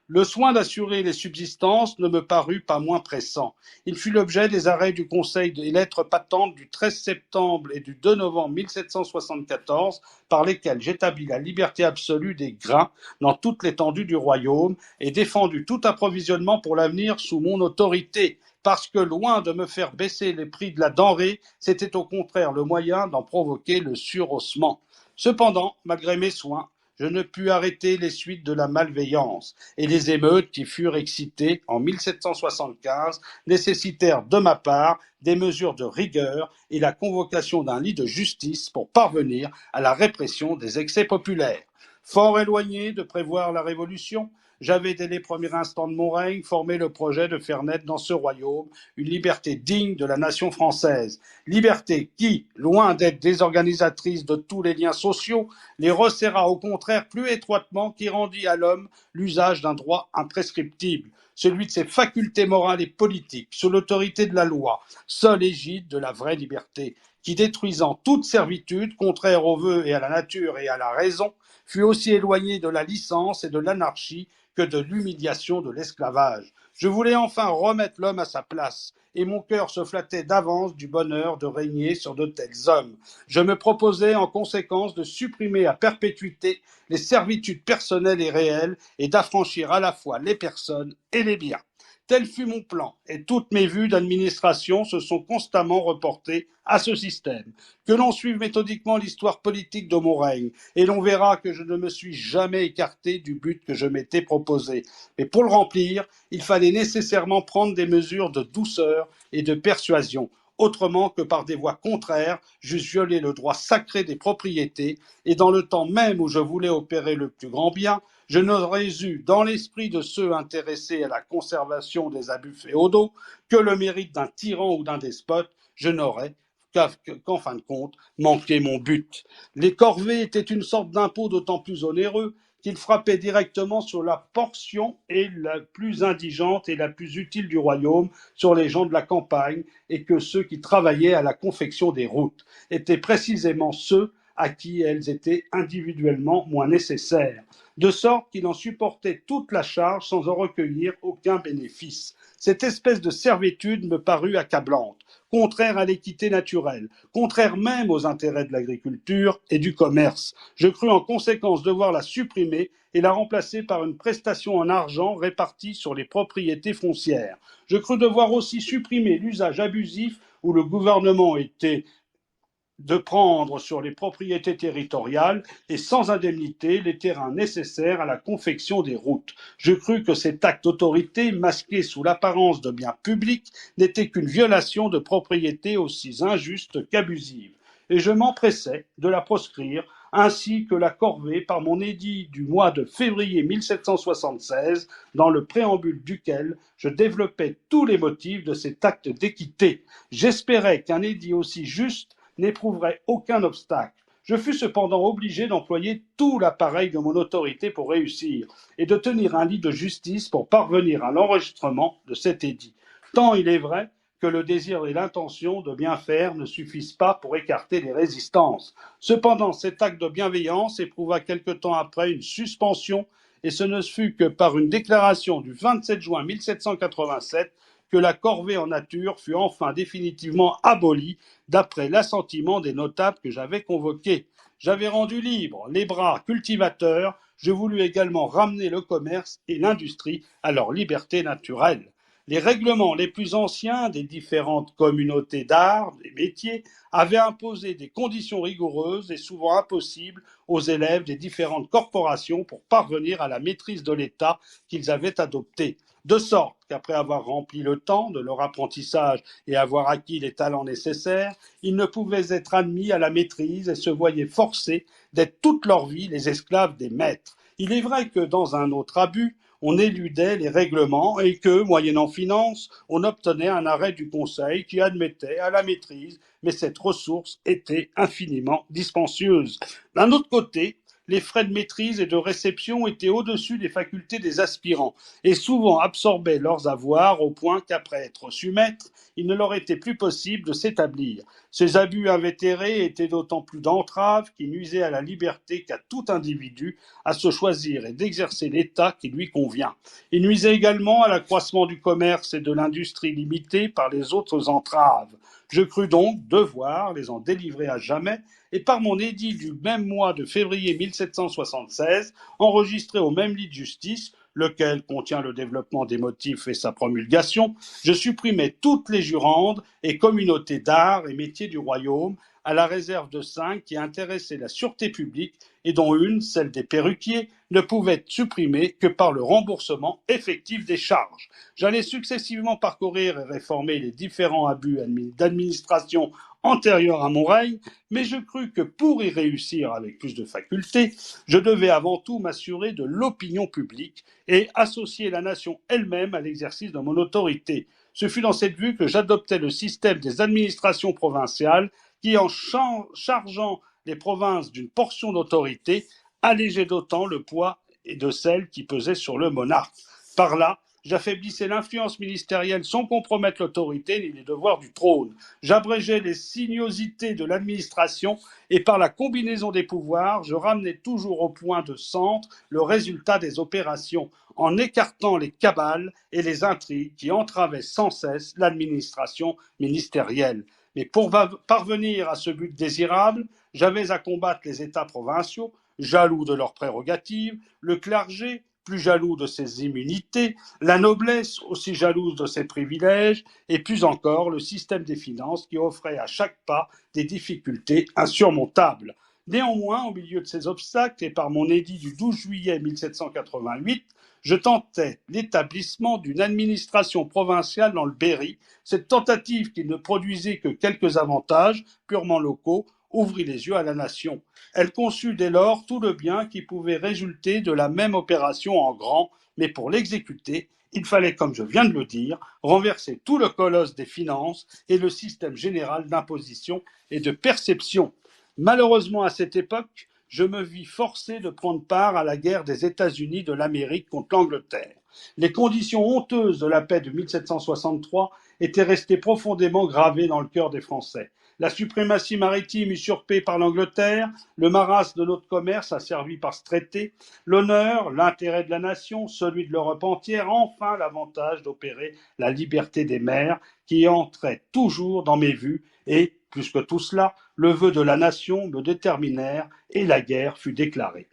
Le soin d'assurer les subsistances ne me parut pas moins pressant. Il fut l'objet des arrêts du Conseil des lettres patentes du 13 septembre et du 2 novembre 1774, par lesquels j'établis la liberté absolue des grains dans toute l'étendue du royaume et défendus tout approvisionnement pour l'avenir sous mon autorité, parce que loin de me faire baisser les prix de la denrée, c'était au contraire le moyen d'en provoquer le surhaussement. Cependant, malgré mes soins, je ne pus arrêter les suites de la malveillance, et les émeutes qui furent excitées en 1775 nécessitèrent de ma part des mesures de rigueur et la convocation d'un lit de justice pour parvenir à la répression des excès populaires. Fort éloigné de prévoir la révolution, j'avais dès les premiers instants de mon règne formé le projet de faire naître dans ce royaume une liberté digne de la nation française. Liberté qui, loin d'être désorganisatrice de tous les liens sociaux, les resserra au contraire plus étroitement, qui rendit à l'homme l'usage d'un droit imprescriptible, celui de ses facultés morales et politiques, sous l'autorité de la loi, seule égide de la vraie liberté, qui, détruisant toute servitude, contraire aux vœux et à la nature et à la raison, fut aussi éloigné de la licence et de l'anarchie que de l'humiliation de l'esclavage. Je voulais enfin remettre l'homme à sa place, et mon cœur se flattait d'avance du bonheur de régner sur de tels hommes. Je me proposais en conséquence de supprimer à perpétuité les servitudes personnelles et réelles, et d'affranchir à la fois les personnes et les biens. Tel fut mon plan, et toutes mes vues d'administration se sont constamment reportées à ce système. Que l'on suive méthodiquement l'histoire politique de mon règne, et l'on verra que je ne me suis jamais écarté du but que je m'étais proposé. Mais pour le remplir, il fallait nécessairement prendre des mesures de douceur et de persuasion, autrement que par des voies contraires, j'eusse violé le droit sacré des propriétés, et dans le temps même où je voulais opérer le plus grand bien, je n'aurais eu, dans l'esprit de ceux intéressés à la conservation des abus féodaux, que le mérite d'un tyran ou d'un despote. Je n'aurais qu'en fin de compte, manqué mon but. Les corvées étaient une sorte d'impôt d'autant plus onéreux qu'il frappait directement sur la portion et la plus indigente et la plus utile du royaume, sur les gens de la campagne, et que ceux qui travaillaient à la confection des routes étaient précisément ceux à qui elles étaient individuellement moins nécessaires, de sorte qu'il en supportait toute la charge sans en recueillir aucun bénéfice. Cette espèce de servitude me parut accablante. contraire à l'équité naturelle, contraire même aux intérêts de l'agriculture et du commerce. Je crus en conséquence devoir la supprimer et la remplacer par une prestation en argent répartie sur les propriétés foncières. Je crus devoir aussi supprimer l'usage abusif où le gouvernement était de prendre sur les propriétés territoriales et sans indemnité les terrains nécessaires à la confection des routes. Je crus que cet acte d'autorité, masqué sous l'apparence de bien public, n'était qu'une violation de propriété aussi injuste qu'abusive. Et je m'empressais de la proscrire, ainsi que la corvée par mon édit du mois de février 1776, dans le préambule duquel je développais tous les motifs de cet acte d'équité. J'espérais qu'un édit aussi juste n'éprouverait aucun obstacle. Je fus cependant obligé d'employer tout l'appareil de mon autorité pour réussir, et de tenir un lit de justice pour parvenir à l'enregistrement de cet édit. Tant il est vrai que le désir et l'intention de bien faire ne suffisent pas pour écarter les résistances. Cependant, cet acte de bienveillance éprouva quelque temps après une suspension, et ce ne fut que par une déclaration du 27 juin 1787 que la corvée en nature fut enfin définitivement abolie d'après l'assentiment des notables que j'avais convoqués. J'avais rendu libres les bras cultivateurs, je voulus également ramener le commerce et l'industrie à leur liberté naturelle. Les règlements les plus anciens des différentes communautés d'art, des métiers, avaient imposé des conditions rigoureuses et souvent impossibles aux élèves des différentes corporations pour parvenir à la maîtrise de l'État qu'ils avaient adopté. De sorte qu'après avoir rempli le temps de leur apprentissage et avoir acquis les talents nécessaires, ils ne pouvaient être admis à la maîtrise et se voyaient forcés d'être toute leur vie les esclaves des maîtres. Il est vrai que dans un autre abus, on éludait les règlements et que, moyennant finance, on obtenait un arrêt du Conseil qui admettait à la maîtrise, mais cette ressource était infiniment dispendieuse. D'un autre côté, les frais de maîtrise et de réception étaient au-dessus des facultés des aspirants et souvent absorbaient leurs avoirs au point qu'après être reçus maîtres, il ne leur était plus possible de s'établir. Ces abus invétérés étaient d'autant plus d'entraves qu'ils nuisaient à la liberté qu'a tout individu à se choisir et d'exercer l'état qui lui convient. Ils nuisaient également à l'accroissement du commerce et de l'industrie limitée par les autres entraves. Je crus donc devoir les en délivrer à jamais et par mon édit du même mois de février 1776, enregistré au même lit de justice, lequel contient le développement des motifs et sa promulgation, je supprimais toutes les jurandes et communautés d'art et métiers du royaume, à la réserve de 5 qui intéressaient la sûreté publique et dont une, celle des perruquiers, ne pouvait être supprimée que par le remboursement effectif des charges. J'allais successivement parcourir et réformer les différents abus d'administration antérieurs à mon règne, mais je crus que pour y réussir avec plus de faculté, je devais avant tout m'assurer de l'opinion publique et associer la nation elle-même à l'exercice de mon autorité. Ce fut dans cette vue que j'adoptai le système des administrations provinciales qui, en chargeant les provinces d'une portion d'autorité, allégeait d'autant le poids de celle qui pesait sur le monarque. Par là, j'affaiblissais l'influence ministérielle sans compromettre l'autorité ni les devoirs du trône. J'abrégeais les sinuosités de l'administration et par la combinaison des pouvoirs, je ramenais toujours au point de centre le résultat des opérations en écartant les cabales et les intrigues qui entravaient sans cesse l'administration ministérielle. Mais pour parvenir à ce but désirable, j'avais à combattre les États provinciaux, jaloux de leurs prérogatives, le clergé, plus jaloux de ses immunités, la noblesse aussi jalouse de ses privilèges, et plus encore le système des finances qui offrait à chaque pas des difficultés insurmontables. Néanmoins, au milieu de ces obstacles, et par mon édit du 12 juillet 1788, je tentais l'établissement d'une administration provinciale dans le Berry. Cette tentative, qui ne produisait que quelques avantages purement locaux, ouvrit les yeux à la nation. Elle conçut dès lors tout le bien qui pouvait résulter de la même opération en grand, mais pour l'exécuter, il fallait, comme je viens de le dire, renverser tout le colosse des finances et le système général d'imposition et de perception. Malheureusement, à cette époque, je me vis forcé de prendre part à la guerre des États-Unis de l'Amérique contre l'Angleterre. Les conditions honteuses de la paix de 1763 étaient restées profondément gravées dans le cœur des Français. La suprématie maritime usurpée par l'Angleterre, le marasme de notre commerce asservi par ce traité, l'honneur, l'intérêt de la nation, celui de l'Europe entière, enfin l'avantage d'opérer la liberté des mers qui entrait toujours dans mes vues et, plus que tout cela, le vœu de la nation me déterminèrent et la guerre fut déclarée.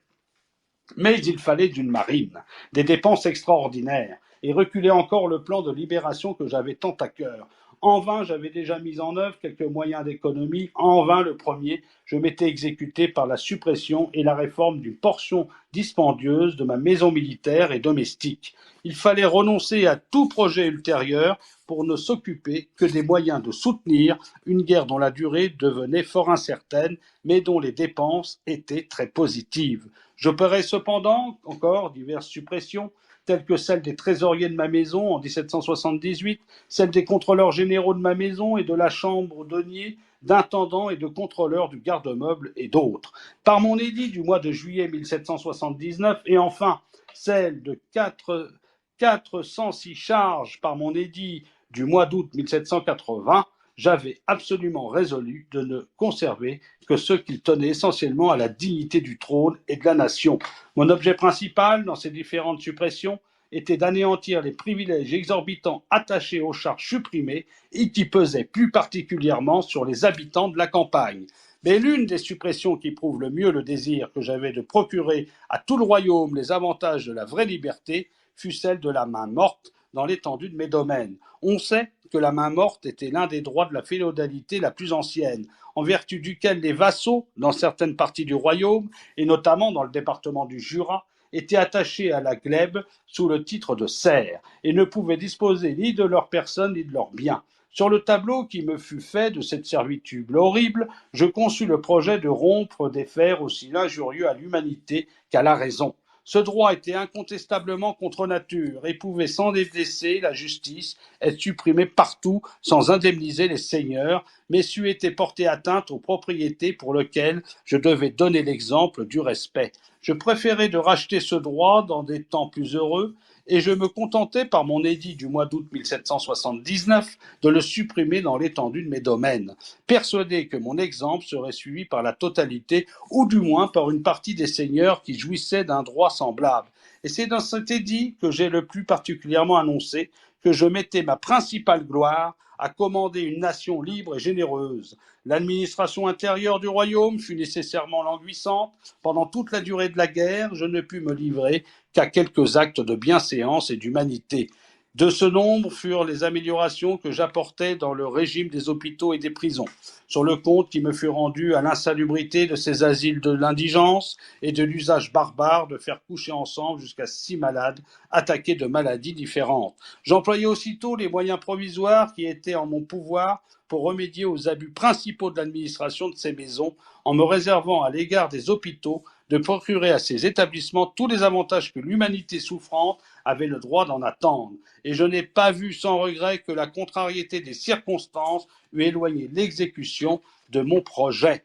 Mais il fallait d'une marine, des dépenses extraordinaires, et reculer encore le plan de libération que j'avais tant à cœur. En vain, j'avais déjà mis en œuvre quelques moyens d'économie. En vain, le premier, je m'étais exécuté par la suppression et la réforme d'une portion dispendieuse de ma maison militaire et domestique. Il fallait renoncer à tout projet ultérieur pour ne s'occuper que des moyens de soutenir une guerre dont la durée devenait fort incertaine, mais dont les dépenses étaient très positives. J'opérais cependant encore diverses suppressions, telles que celle des trésoriers de ma maison en 1778, celle des contrôleurs généraux de ma maison et de la chambre denier, d'intendants et de contrôleurs du garde-meuble et d'autres. Par mon édit du mois de juillet 1779 et enfin celle de 406 charges par mon édit du mois d'août 1780, j'avais absolument résolu de ne conserver que ceux qui tenaient essentiellement à la dignité du trône et de la nation. Mon objet principal dans ces différentes suppressions était d'anéantir les privilèges exorbitants attachés aux charges supprimées et qui pesaient plus particulièrement sur les habitants de la campagne. Mais l'une des suppressions qui prouve le mieux le désir que j'avais de procurer à tout le royaume les avantages de la vraie liberté fut celle de la main morte dans l'étendue de mes domaines. On sait que la main morte était l'un des droits de la féodalité la plus ancienne, en vertu duquel les vassaux, dans certaines parties du royaume, et notamment dans le département du Jura, étaient attachés à la glèbe sous le titre de serfs, et ne pouvaient disposer ni de leur personne ni de leurs biens. Sur le tableau qui me fut fait de cette servitude horrible, je conçus le projet de rompre des fers aussi injurieux à l'humanité qu'à la raison. Ce droit était incontestablement contre nature et pouvait sans délaisser la justice être supprimé partout sans indemniser les seigneurs, mais c'eût été porter atteinte aux propriétés pour lesquelles je devais donner l'exemple du respect. Je préférais de racheter ce droit dans des temps plus heureux et je me contentais par mon édit du mois d'août 1779 de le supprimer dans l'étendue de mes domaines, persuadé que mon exemple serait suivi par la totalité ou du moins par une partie des seigneurs qui jouissaient d'un droit semblable. Et c'est dans cet édit que j'ai le plus particulièrement annoncé que je mettais ma principale gloire à commander une nation libre et généreuse. L'administration intérieure du royaume fut nécessairement languissante. Pendant toute la durée de la guerre, je ne pus me livrer qu'à quelques actes de bienséance et d'humanité. De ce nombre furent les améliorations que j'apportais dans le régime des hôpitaux et des prisons, sur le compte qui me fut rendu à l'insalubrité de ces asiles de l'indigence et de l'usage barbare de faire coucher ensemble jusqu'à 6 malades attaqués de maladies différentes. J'employai aussitôt les moyens provisoires qui étaient en mon pouvoir pour remédier aux abus principaux de l'administration de ces maisons, en me réservant à l'égard des hôpitaux de procurer à ces établissements tous les avantages que l'humanité souffrante avait le droit d'en attendre. Et je n'ai pas vu sans regret que la contrariété des circonstances eût éloigné l'exécution de mon projet.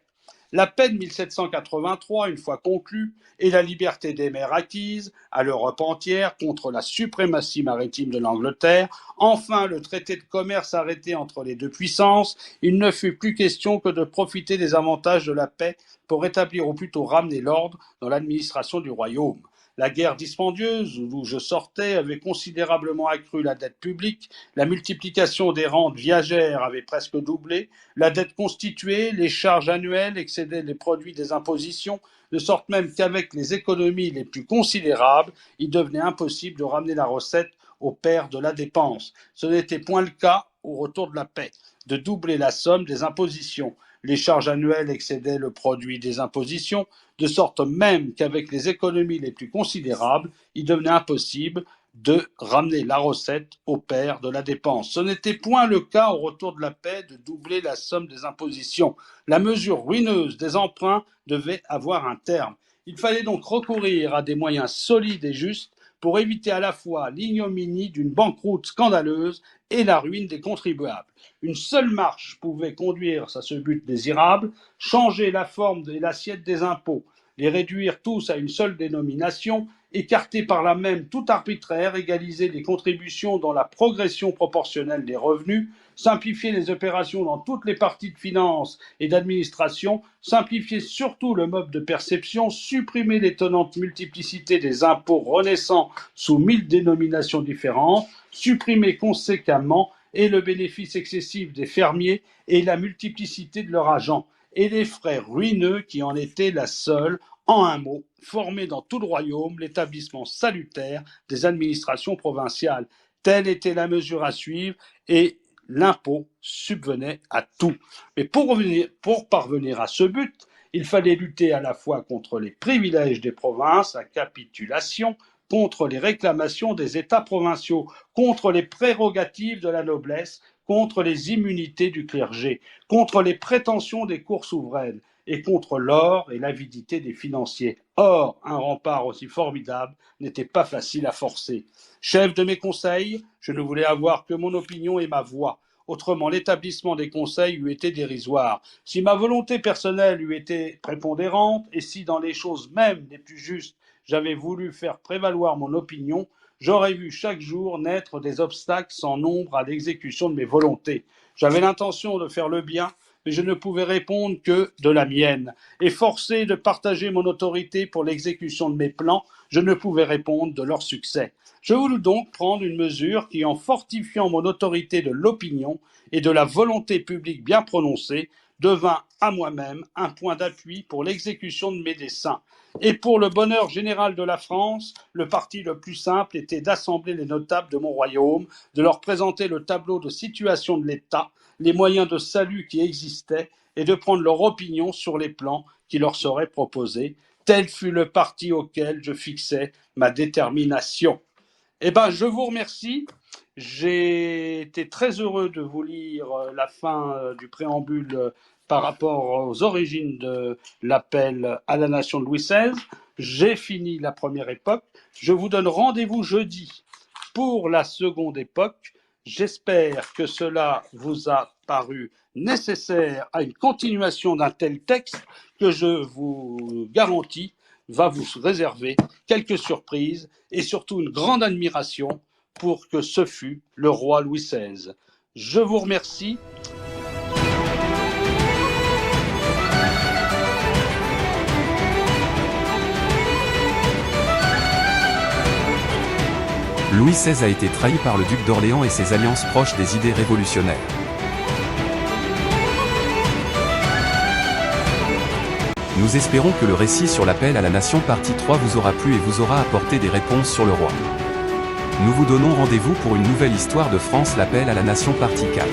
La paix de 1783, une fois conclue, et la liberté des mers acquise à l'Europe entière contre la suprématie maritime de l'Angleterre, enfin le traité de commerce arrêté entre les deux puissances, il ne fut plus question que de profiter des avantages de la paix pour rétablir ou plutôt ramener l'ordre dans l'administration du royaume. La guerre dispendieuse, d'où je sortais, avait considérablement accru la dette publique, la multiplication des rentes viagères avait presque doublé, la dette constituée, les charges annuelles excédaient les produits des impositions, de sorte même qu'avec les économies les plus considérables, il devenait impossible de ramener la recette au père de la dépense. Ce n'était point le cas au retour de la paix, de doubler la somme des impositions. Les charges annuelles excédaient le produit des impositions, de sorte même qu'avec les économies les plus considérables, il devenait impossible de ramener la recette au père de la dépense. Ce n'était point le cas au retour de la paix de doubler la somme des impositions. La mesure ruineuse des emprunts devait avoir un terme. Il fallait donc recourir à des moyens solides et justes pour éviter à la fois l'ignominie d'une banqueroute scandaleuse et la ruine des contribuables. Une seule marche pouvait conduire à ce but désirable, changer la forme et l'assiette des impôts, les réduire tous à une seule dénomination écarter par là même tout arbitraire, égaliser les contributions dans la progression proportionnelle des revenus, simplifier les opérations dans toutes les parties de finance et d'administration, simplifier surtout le mode de perception, supprimer l'étonnante multiplicité des impôts renaissants sous 1000 dénominations différentes, supprimer conséquemment et le bénéfice excessif des fermiers et la multiplicité de leurs agents, et les frais ruineux qui en étaient la seule, en un mot, former dans tout le royaume l'établissement salutaire des administrations provinciales. Telle était la mesure à suivre et l'impôt subvenait à tout. Mais pour parvenir à ce but, il fallait lutter à la fois contre les privilèges des provinces à capitulation, contre les réclamations des États provinciaux, contre les prérogatives de la noblesse, contre les immunités du clergé, contre les prétentions des cours souveraines et contre l'or et l'avidité des financiers. Or, un rempart aussi formidable n'était pas facile à forcer. Chef de mes conseils, je ne voulais avoir que mon opinion et ma voix. Autrement, l'établissement des conseils eût été dérisoire. Si ma volonté personnelle eût été prépondérante, et si dans les choses mêmes les plus justes, j'avais voulu faire prévaloir mon opinion, j'aurais vu chaque jour naître des obstacles sans nombre à l'exécution de mes volontés. J'avais l'intention de faire le bien, mais je ne pouvais répondre que de la mienne. Et forcé de partager mon autorité pour l'exécution de mes plans, je ne pouvais répondre de leur succès. Je voulus donc prendre une mesure qui, en fortifiant mon autorité de l'opinion et de la volonté publique bien prononcée, devint à moi-même un point d'appui pour l'exécution de mes desseins. Et pour le bonheur général de la France, le parti le plus simple était d'assembler les notables de mon royaume, de leur présenter le tableau de situation de l'État, les moyens de salut qui existaient, et de prendre leur opinion sur les plans qui leur seraient proposés. Tel fut le parti auquel je fixais ma détermination. Eh bien, je vous remercie. J'ai été très heureux de vous lire la fin du préambule par rapport aux origines de l'appel à la nation de Louis XVI. J'ai fini la première époque. Je vous donne rendez-vous jeudi pour la seconde époque. J'espère que cela vous a paru nécessaire à une continuation d'un tel texte que je vous garantis va vous réserver quelques surprises et surtout une grande admiration pour que ce fût le roi Louis XVI. Je vous remercie. Louis XVI a été trahi par le duc d'Orléans et ses alliances proches des idées révolutionnaires. Nous espérons que le récit sur l'appel à la nation partie 3 vous aura plu et vous aura apporté des réponses sur le roi. Nous vous donnons rendez-vous pour une nouvelle histoire de France, l'appel à la nation partie 4.